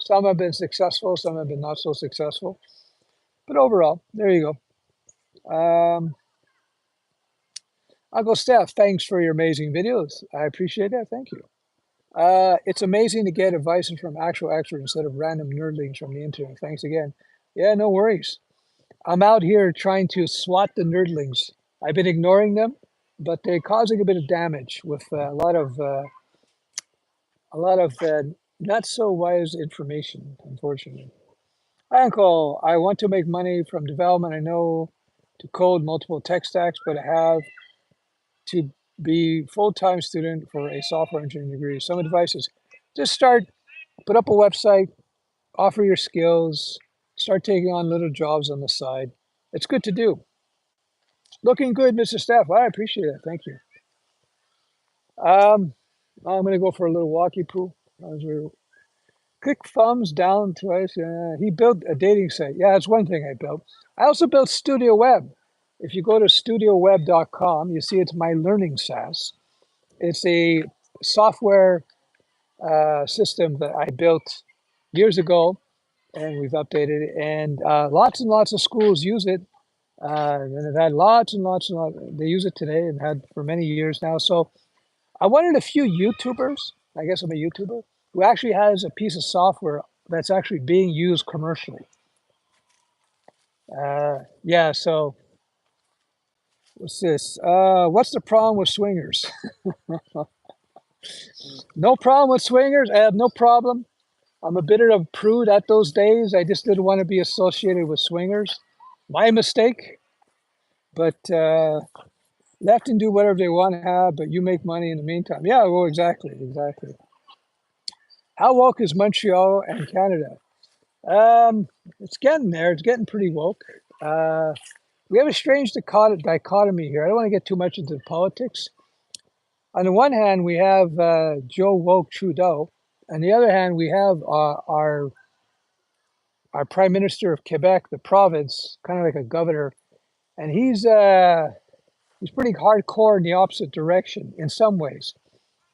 some have been successful, some have been not so successful. But overall, there you go. Uncle Steph, thanks for your amazing videos. I appreciate that. Thank you. It's amazing to get advice from actual experts instead of random nerdlings from the internet. Thanks again. Yeah, no worries. I'm out here trying to swat the nerdlings. I've been ignoring them, but they're causing a bit of damage with a lot of not so wise information, unfortunately. Hi, Uncle. I want to make money from development. I know to code multiple tech stacks, but I have to be full-time student for a software engineering degree. Some advice is just start, put up a website, offer your skills, start taking on little jobs on the side. It's good to do. Looking good, Mr. Steph. I appreciate it. Thank you. I'm going to go for a little walkie poo. Click thumbs down twice. He built a dating site. Yeah, that's one thing I built. I also built Studioweb. If you go to studioweb.com, you see it's my learning SaaS. It's a software system that I built years ago, and we've updated it. And lots of schools use it. And they've had lots and lots. They use it today and had for many years now. So I wanted a few YouTubers, I guess I'm a YouTuber, who actually has a piece of software that's actually being used commercially. Yeah, so what's this? What's the problem with swingers? No problem with swingers. I have no problem. I'm a bit of a prude at those days. I just didn't want to be associated with swingers. My mistake. But let them do whatever they want to have, but you make money in the meantime. Yeah, well, exactly. How woke is Montreal and Canada? It's getting there. It's getting pretty woke. We have a strange dichotomy here. I don't want to get too much into politics. On the one hand, we have Joe Woke Trudeau. On the other hand, we have our Prime Minister of Quebec, the province, kind of like a governor, and he's pretty hardcore in the opposite direction in some ways.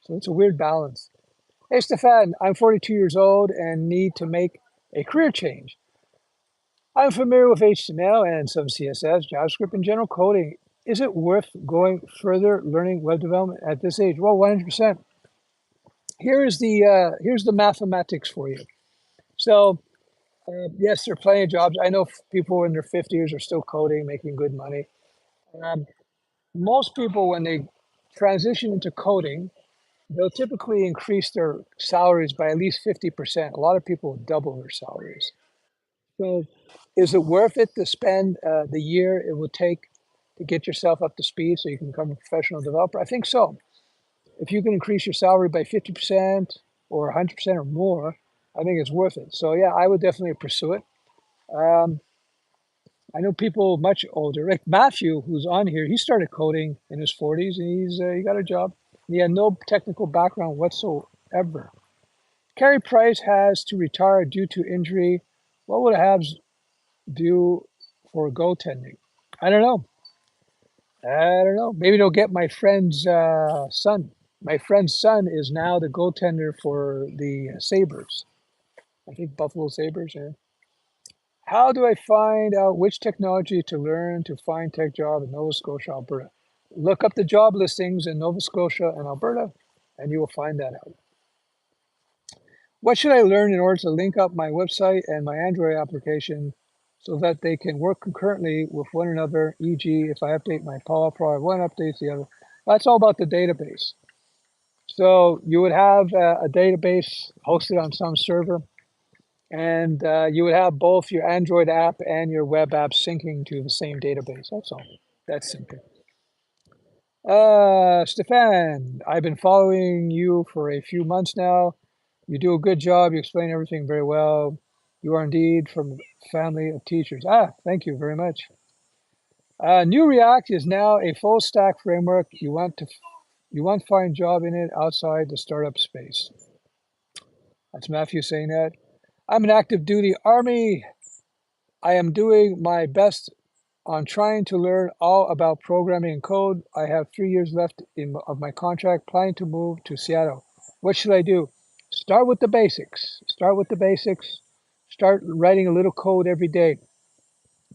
So it's a weird balance. Hey, Stefan, I'm 42 years old and need to make a career change. I'm familiar with HTML and some CSS, JavaScript, and general coding. Is it worth going further learning web development at this age? Well, 100%. Here's the mathematics for you. So, yes, there are plenty of jobs. I know people in their 50s are still coding, making good money. Most people, when they transition into coding, they'll typically increase their salaries by at least 50%. A lot of people double their salaries. So is it worth it to spend the year it would take to get yourself up to speed so you can become a professional developer? I think so. If you can increase your salary by 50% or 100% or more, I think it's worth it. So yeah, I would definitely pursue it. I know people much older, like Matthew, who's on here. He started coding in his 40s, and he got a job. He had no technical background whatsoever. Carey Price has to retire due to injury. What would Habs do for goaltending? I don't know. Maybe they'll get my friend's son. My friend's son is now the goaltender for the Sabres. I think Buffalo Sabres. Yeah. How do I find out which technology to learn to find tech job in Nova Scotia, Alberta? Look up the job listings in Nova Scotia and Alberta, and you will find that out. What should I learn in order to link up my website and my Android application so that they can work concurrently with one another, e.g. if I update my Power Pro, one updates the other. That's all about the database. So you would have a database hosted on some server, and you would have both your Android app and your web app syncing to the same database. That's all. That's simple. Stefan, I've been following you for a few months now. You do a good job. You explain everything very well. You are indeed from a family of teachers. Thank you very much. New React is now a full stack framework. You want to find job in it outside the startup space. That's Matthew saying that. I'm an active duty Army. I am doing my best on trying to learn all about programming and code. I have 3 years left of my contract, planning to move to Seattle. What should I do? Start with the basics. Start with the basics. Start writing a little code every day.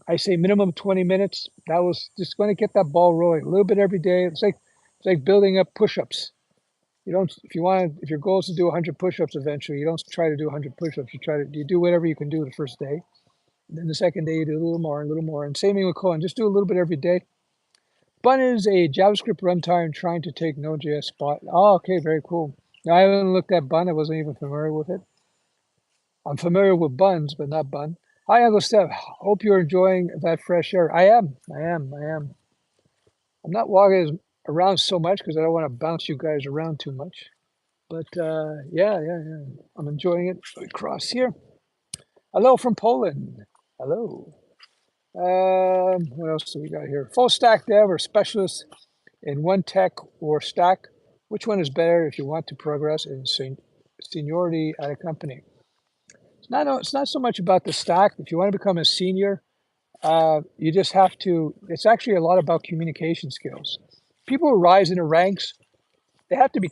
I say minimum 20 minutes. That was just going to get that ball rolling a little bit every day. It's like building up push-ups. You don't, if your goal is to do 100 push-ups eventually, you don't try to do 100 push-ups. You do whatever you can do the first day. Then the second day, you do a little more. And same thing with coding. Just do a little bit every day. Bun is a JavaScript runtime trying to take Node.js spot. Oh, okay, very cool. Now, I haven't looked at Bun. I wasn't even familiar with it. I'm familiar with buns, but not Bun. Hi, Uncle Steph. Hope you're enjoying that fresh air. I am. I'm not walking around so much because I don't want to bounce you guys around too much. But yeah. I'm enjoying it. Across here. Hello from Poland. Hello. What else do we got here? Full stack dev or specialist in one tech or stack. Which one is better if you want to progress in seniority at a company? It's not so much about the stack. If you want to become a senior, you just have to. It's actually a lot about communication skills. People who rise in the ranks, they have to be.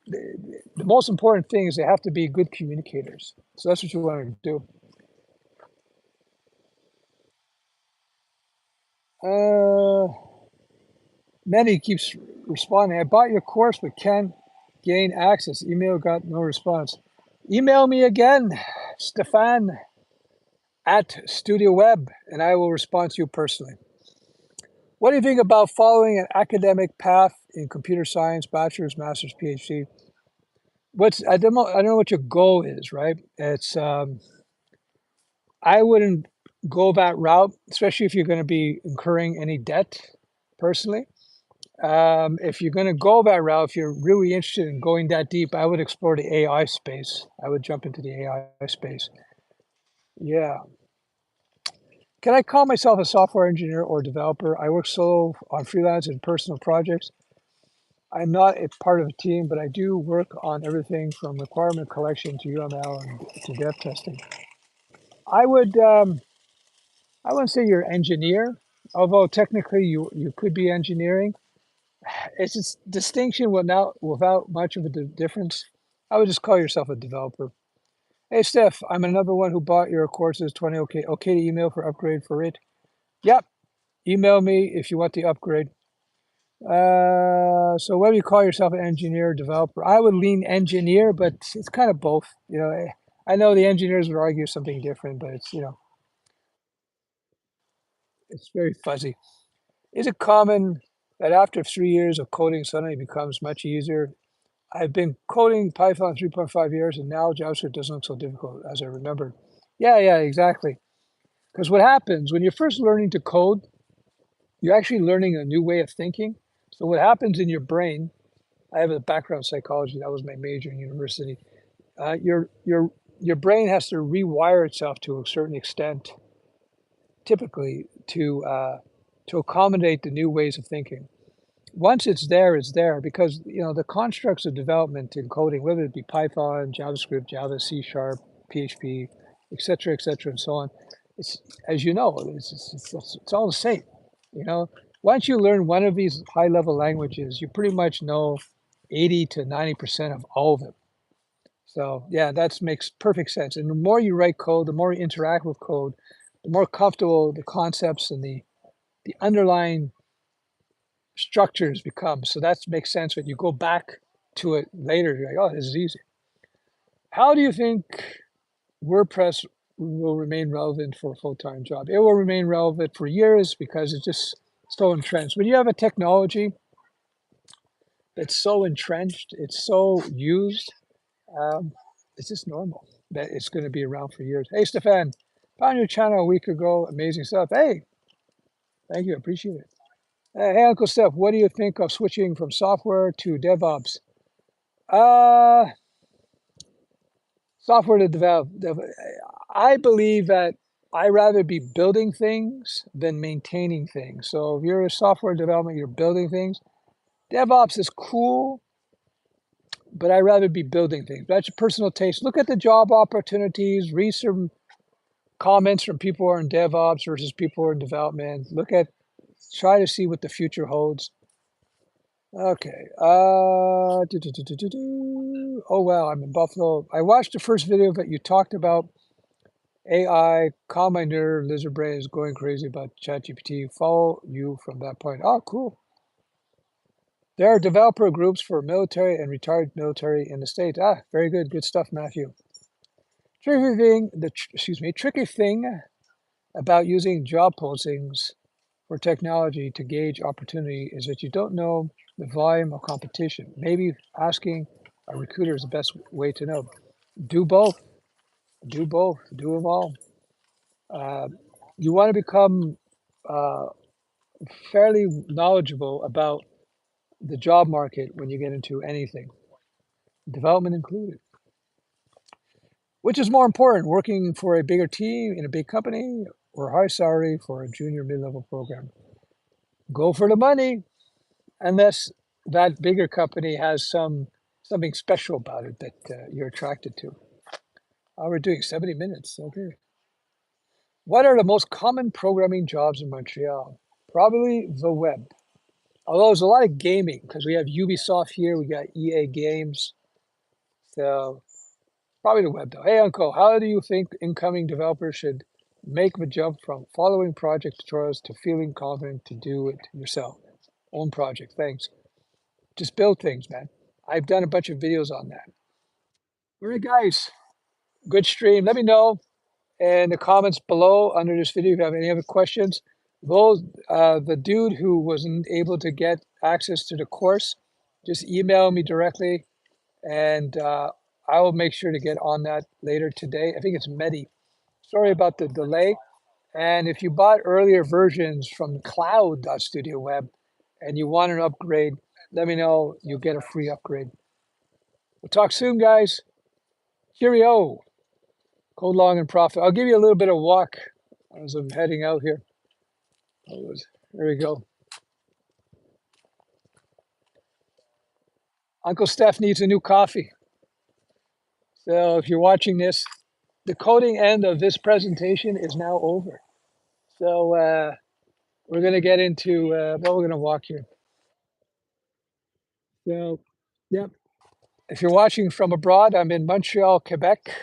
The most important thing is they have to be good communicators. So that's what you want to do. Many keeps responding. I bought your course but can't gain access. Email got no response. Email me again, Stefan at Studioweb, and I will respond to you personally. What do you think about following an academic path in computer science, bachelor's, master's, PhD? I don't know what your goal is, right? It's I wouldn't go that route, especially if you're going to be incurring any debt personally. If you're going to go that route, if you're really interested in going that deep, I would explore the AI space. I would jump into the AI space. Yeah. Can I call myself a software engineer or developer? I work solo on freelance and personal projects. I'm not a part of a team, but I do work on everything from requirement collection to UML and to dev testing. I wouldn't say you're an engineer, although technically you could be engineering. It's just distinction without much of a difference. I would just call yourself a developer. Hey, Steph, I'm another one who bought your courses. 20 okay. Okay to email for upgrade for it. Yep. Email me if you want the upgrade. So whether you call yourself an engineer or developer, I would lean engineer, but it's kind of both. I know the engineers would argue something different, but it's very fuzzy. Is it common that after 3 years of coding suddenly becomes much easier? I've been coding Python 3.5 years, and now JavaScript doesn't look so difficult as I remembered. Yeah, exactly. Because what happens when you're first learning to code, you're actually learning a new way of thinking. So what happens in your brain, I have a background in psychology, that was my major in university. Your brain has to rewire itself to a certain extent, typically to accommodate the new ways of thinking. Once it's there because the constructs of development in coding, whether it be Python, JavaScript, Java, C#, PHP, et cetera, and so on. It's, as you know, it's all the same. Once you learn one of these high-level languages, you pretty much know 80 to 90% of all of them. So yeah, that makes perfect sense. And the more you write code, the more you interact with code, the more comfortable the concepts and the underlying structures become. So that makes sense when you go back to it later. You're like, oh, this is easy. How do you think WordPress will remain relevant for a full-time job? It will remain relevant for years because it's just so entrenched. When you have a technology that's so entrenched, it's so used, it's just normal that it's going to be around for years. Hey, Stefan, found your channel a week ago. Amazing stuff. Hey, thank you. I appreciate it. Hey, Uncle Steph, what do you think of switching from software to DevOps? software to develop. I believe that I rather be building things than maintaining things. So if you're a software development, you're building things. DevOps is cool, but I'd rather be building things. That's a personal taste. Look at the job opportunities, read some comments from people who are in DevOps versus people who are in development. Try to see what the future holds. Okay. Oh, wow, I'm in Buffalo. I watched the first video that you talked about AI. Calm my nerve. Lizard brain is going crazy about ChatGPT. Follow you from that point. Oh, cool. There are developer groups for military and retired military in the States. Ah, very good. Good stuff, Matthew. Tricky thing about using job postings for technology to gauge opportunity is that you don't know the volume of competition. Maybe asking a recruiter is the best way to know. Do both. Do both. Do them all. Uh, you want to become uh, fairly knowledgeable about the job market when you get into anything, development included. Which is more important, working for a bigger team in a big company or high salary for a junior mid-level program? Go for the money, unless that bigger company has something special about it that you're attracted to. Oh, we're doing 70 minutes. Okay. What are the most common programming jobs in Montreal? Probably the web. Although there's a lot of gaming because we have Ubisoft here, we got EA Games. So probably the web though. Hey, Uncle, how do you think incoming developers should make the jump from following project tutorials to feeling confident to do it yourself? Own project. Thanks. Just build things, man. I've done a bunch of videos on that. All right, guys. Good stream. Let me know in the comments below under this video if you have any other questions. The dude who wasn't able to get access to the course, just email me directly, and I will make sure to get on that later today. I think it's Medi. Sorry about the delay. And if you bought earlier versions from cloud.studioweb and you want an upgrade, let me know. You'll get a free upgrade. We'll talk soon, guys. Cheerio. Code long and profit. I'll give you a little bit of walk as I'm heading out here. There we go. Uncle Steph needs a new coffee. So if you're watching this, the coding end of this presentation is now over. So we're going to get into, we're going to walk here. So, yep. If you're watching from abroad, I'm in Montreal, Quebec.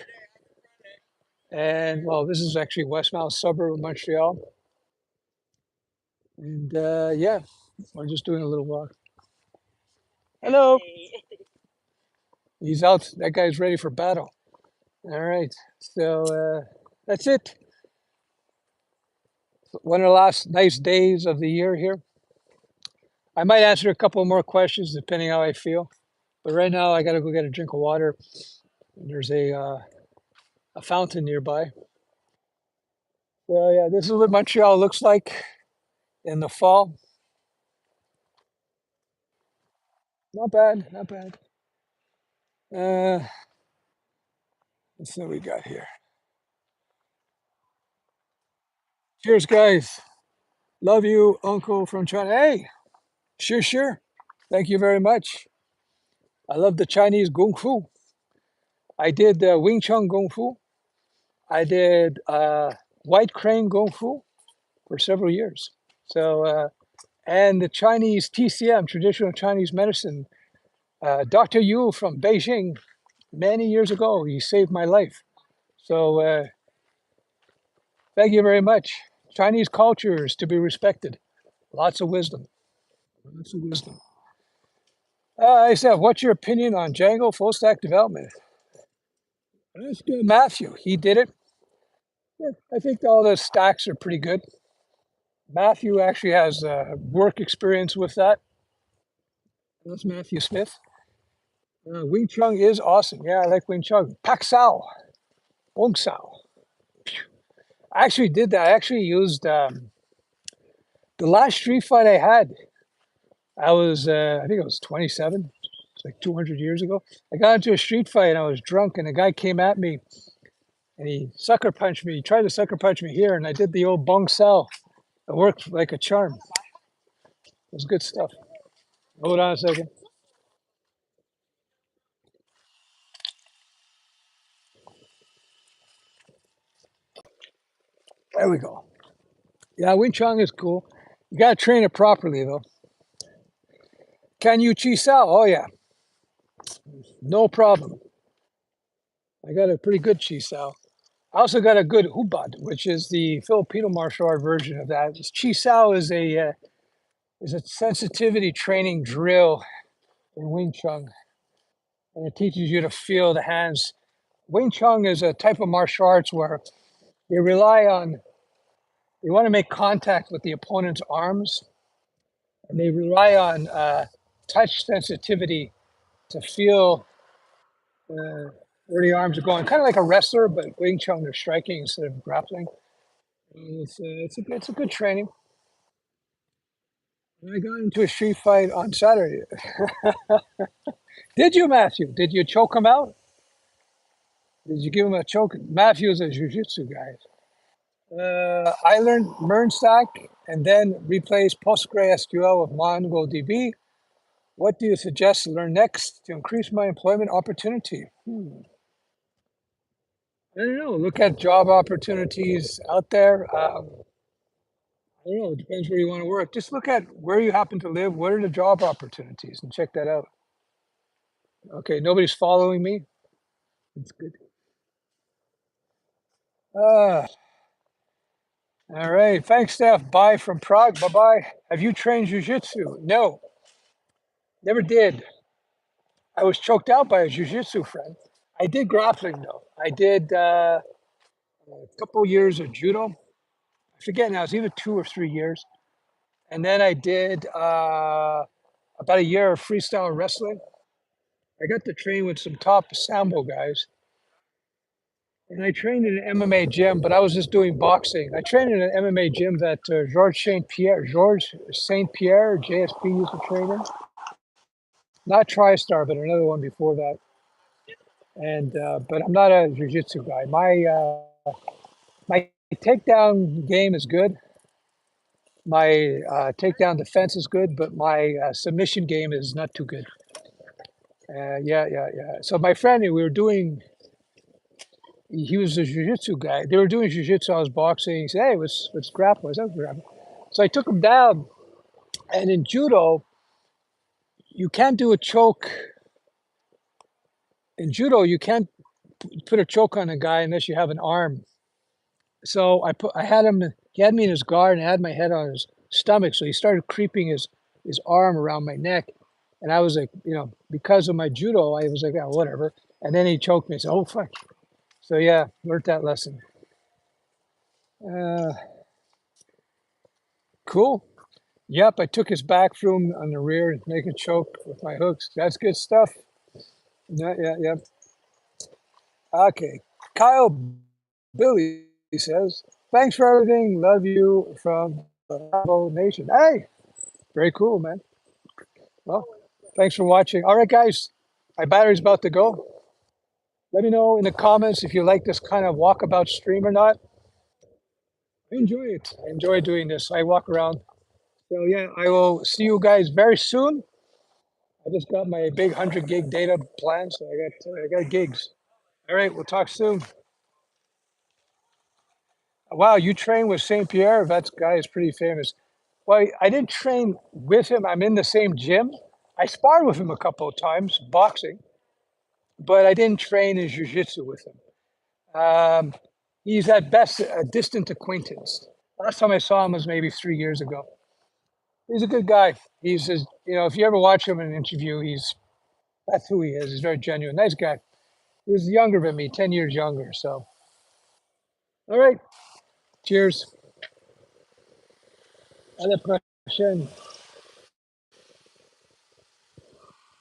And well, this is actually Westmount suburb of Montreal. And yeah, we're just doing a little walk. Hello. He's out. That guy's ready for battle. All right. So that's it. One of the last nice days of the year here. I might answer a couple more questions depending how I feel. But right now I got to go get a drink of water. And there's a fountain nearby. So yeah, this is what Montreal looks like in the fall. Not bad, not bad. Let's see what we got here. Cheers, guys. Love you, Uncle from China. Hey, sure, sure. Thank you very much. I love the Chinese Kung Fu. I did Wing Chun Kung Fu. I did White Crane Kung Fu for several years. So, and the Chinese TCM, traditional Chinese medicine, Dr. Yu from Beijing, many years ago, he saved my life. So thank you very much. Chinese culture is to be respected. Lots of wisdom. Lots of wisdom. I said, what's your opinion on Django full stack development? Let's do Matthew. He did it. Yeah, I think all the stacks are pretty good. Matthew actually has work experience with that. That's Matthew Smith. Wing Chun is awesome. Yeah, I like Wing Chun. Pak Sao. Wong Sao. I actually did that. I actually used the last street fight I had. I was, I think I was 27. It's like 200 years ago. I got into a street fight and I was drunk and a guy came at me and he sucker punched me. He tried to sucker punch me here and I did the old bong sao. It worked like a charm. It was good stuff. Hold on a second. There we go. Yeah, Wing Chun is cool. You got to train it properly though. Can you chi sao? Oh yeah, no problem. I got a pretty good chi sao. I also got a good hubad, which is the Filipino martial art version of that. Chi sao is a sensitivity training drill in Wing Chun, and it teaches you to feel the hands. Wing Chun is a type of martial arts where they rely on, they want to make contact with the opponent's arms, and they rely on touch sensitivity to feel where the arms are going. Kind of like a wrestler, but Wing Chun, they're striking instead of grappling. And it's a good training. I got into a street fight on Saturday. Did you, Matthew? Did you choke him out? Did you give him a choke? Matthew's a jiu-jitsu guy. I learned MERN-stack and then replaced PostgreSQL with MongoDB. What do you suggest to learn next to increase my employment opportunity? I don't know. Look at job opportunities out there. I don't know. It depends where you want to work. Just look at where you happen to live. What are the job opportunities and check that out. Okay, nobody's following me. That's good. Uh, all right. Thanks, Steph. Bye from Prague. Bye-bye. Have you trained jiu-jitsu? No, never did. I was choked out by a jiu-jitsu friend. I did grappling, though. I did a couple years of judo. I forget now. It's either 2 or 3 years. And then I did about a year of freestyle wrestling. I got to train with some top sambo guys. And I trained in an MMA gym, but I was just doing boxing. I trained in an MMA gym that Georges St. Pierre, JSP used to train in. Not TriStar, but another one before that. And but I'm not a jiu-jitsu guy. My takedown game is good. My takedown defense is good, but my submission game is not too good. Yeah. So my friend, we were doing. He was a jiu-jitsu guy. They were doing jiu-jitsu. I was boxing. He said, "Hey, let's grapple." I said, "Grapple." So I took him down. And in judo, you can't do a choke. In judo, you can't put a choke on a guy unless you have an arm. So I had him. He had me in his guard, and I had my head on his stomach. So he started creeping his arm around my neck, and I was like, because of my judo, I was like, oh, whatever. And then he choked me. I said, oh fuck. So yeah, learned that lesson. Uh, cool. Yep, I took his back from on the rear and make a choke with my hooks. That's good stuff. Yeah. Okay. Kyle Billy says, thanks for everything. Love you from the Bravo Nation. Hey, very cool, man. Well, thanks for watching. All right, guys, my battery's about to go. Let me know in the comments if you like this kind of walkabout stream or not. I enjoy it. I enjoy doing this. I walk around. So yeah, I will see you guys very soon. I just got my big 100 gig data plan, so I got gigs. All right, we'll talk soon. Wow, you train with St. Pierre? That guy is pretty famous. Well, I didn't train with him. I'm in the same gym. I sparred with him a couple of times, boxing, but I didn't train in jiu-jitsu with him. He's at best a distant acquaintance. Last time I saw him was maybe 3 years ago. He's a good guy. He's, if you ever watch him in an interview, that's who he is. He's very genuine, nice guy. He was younger than me, 10 years younger. So, all right, cheers. Other question.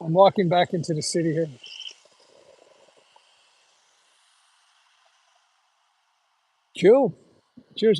I'm walking back into the city here. Cool. Cheers.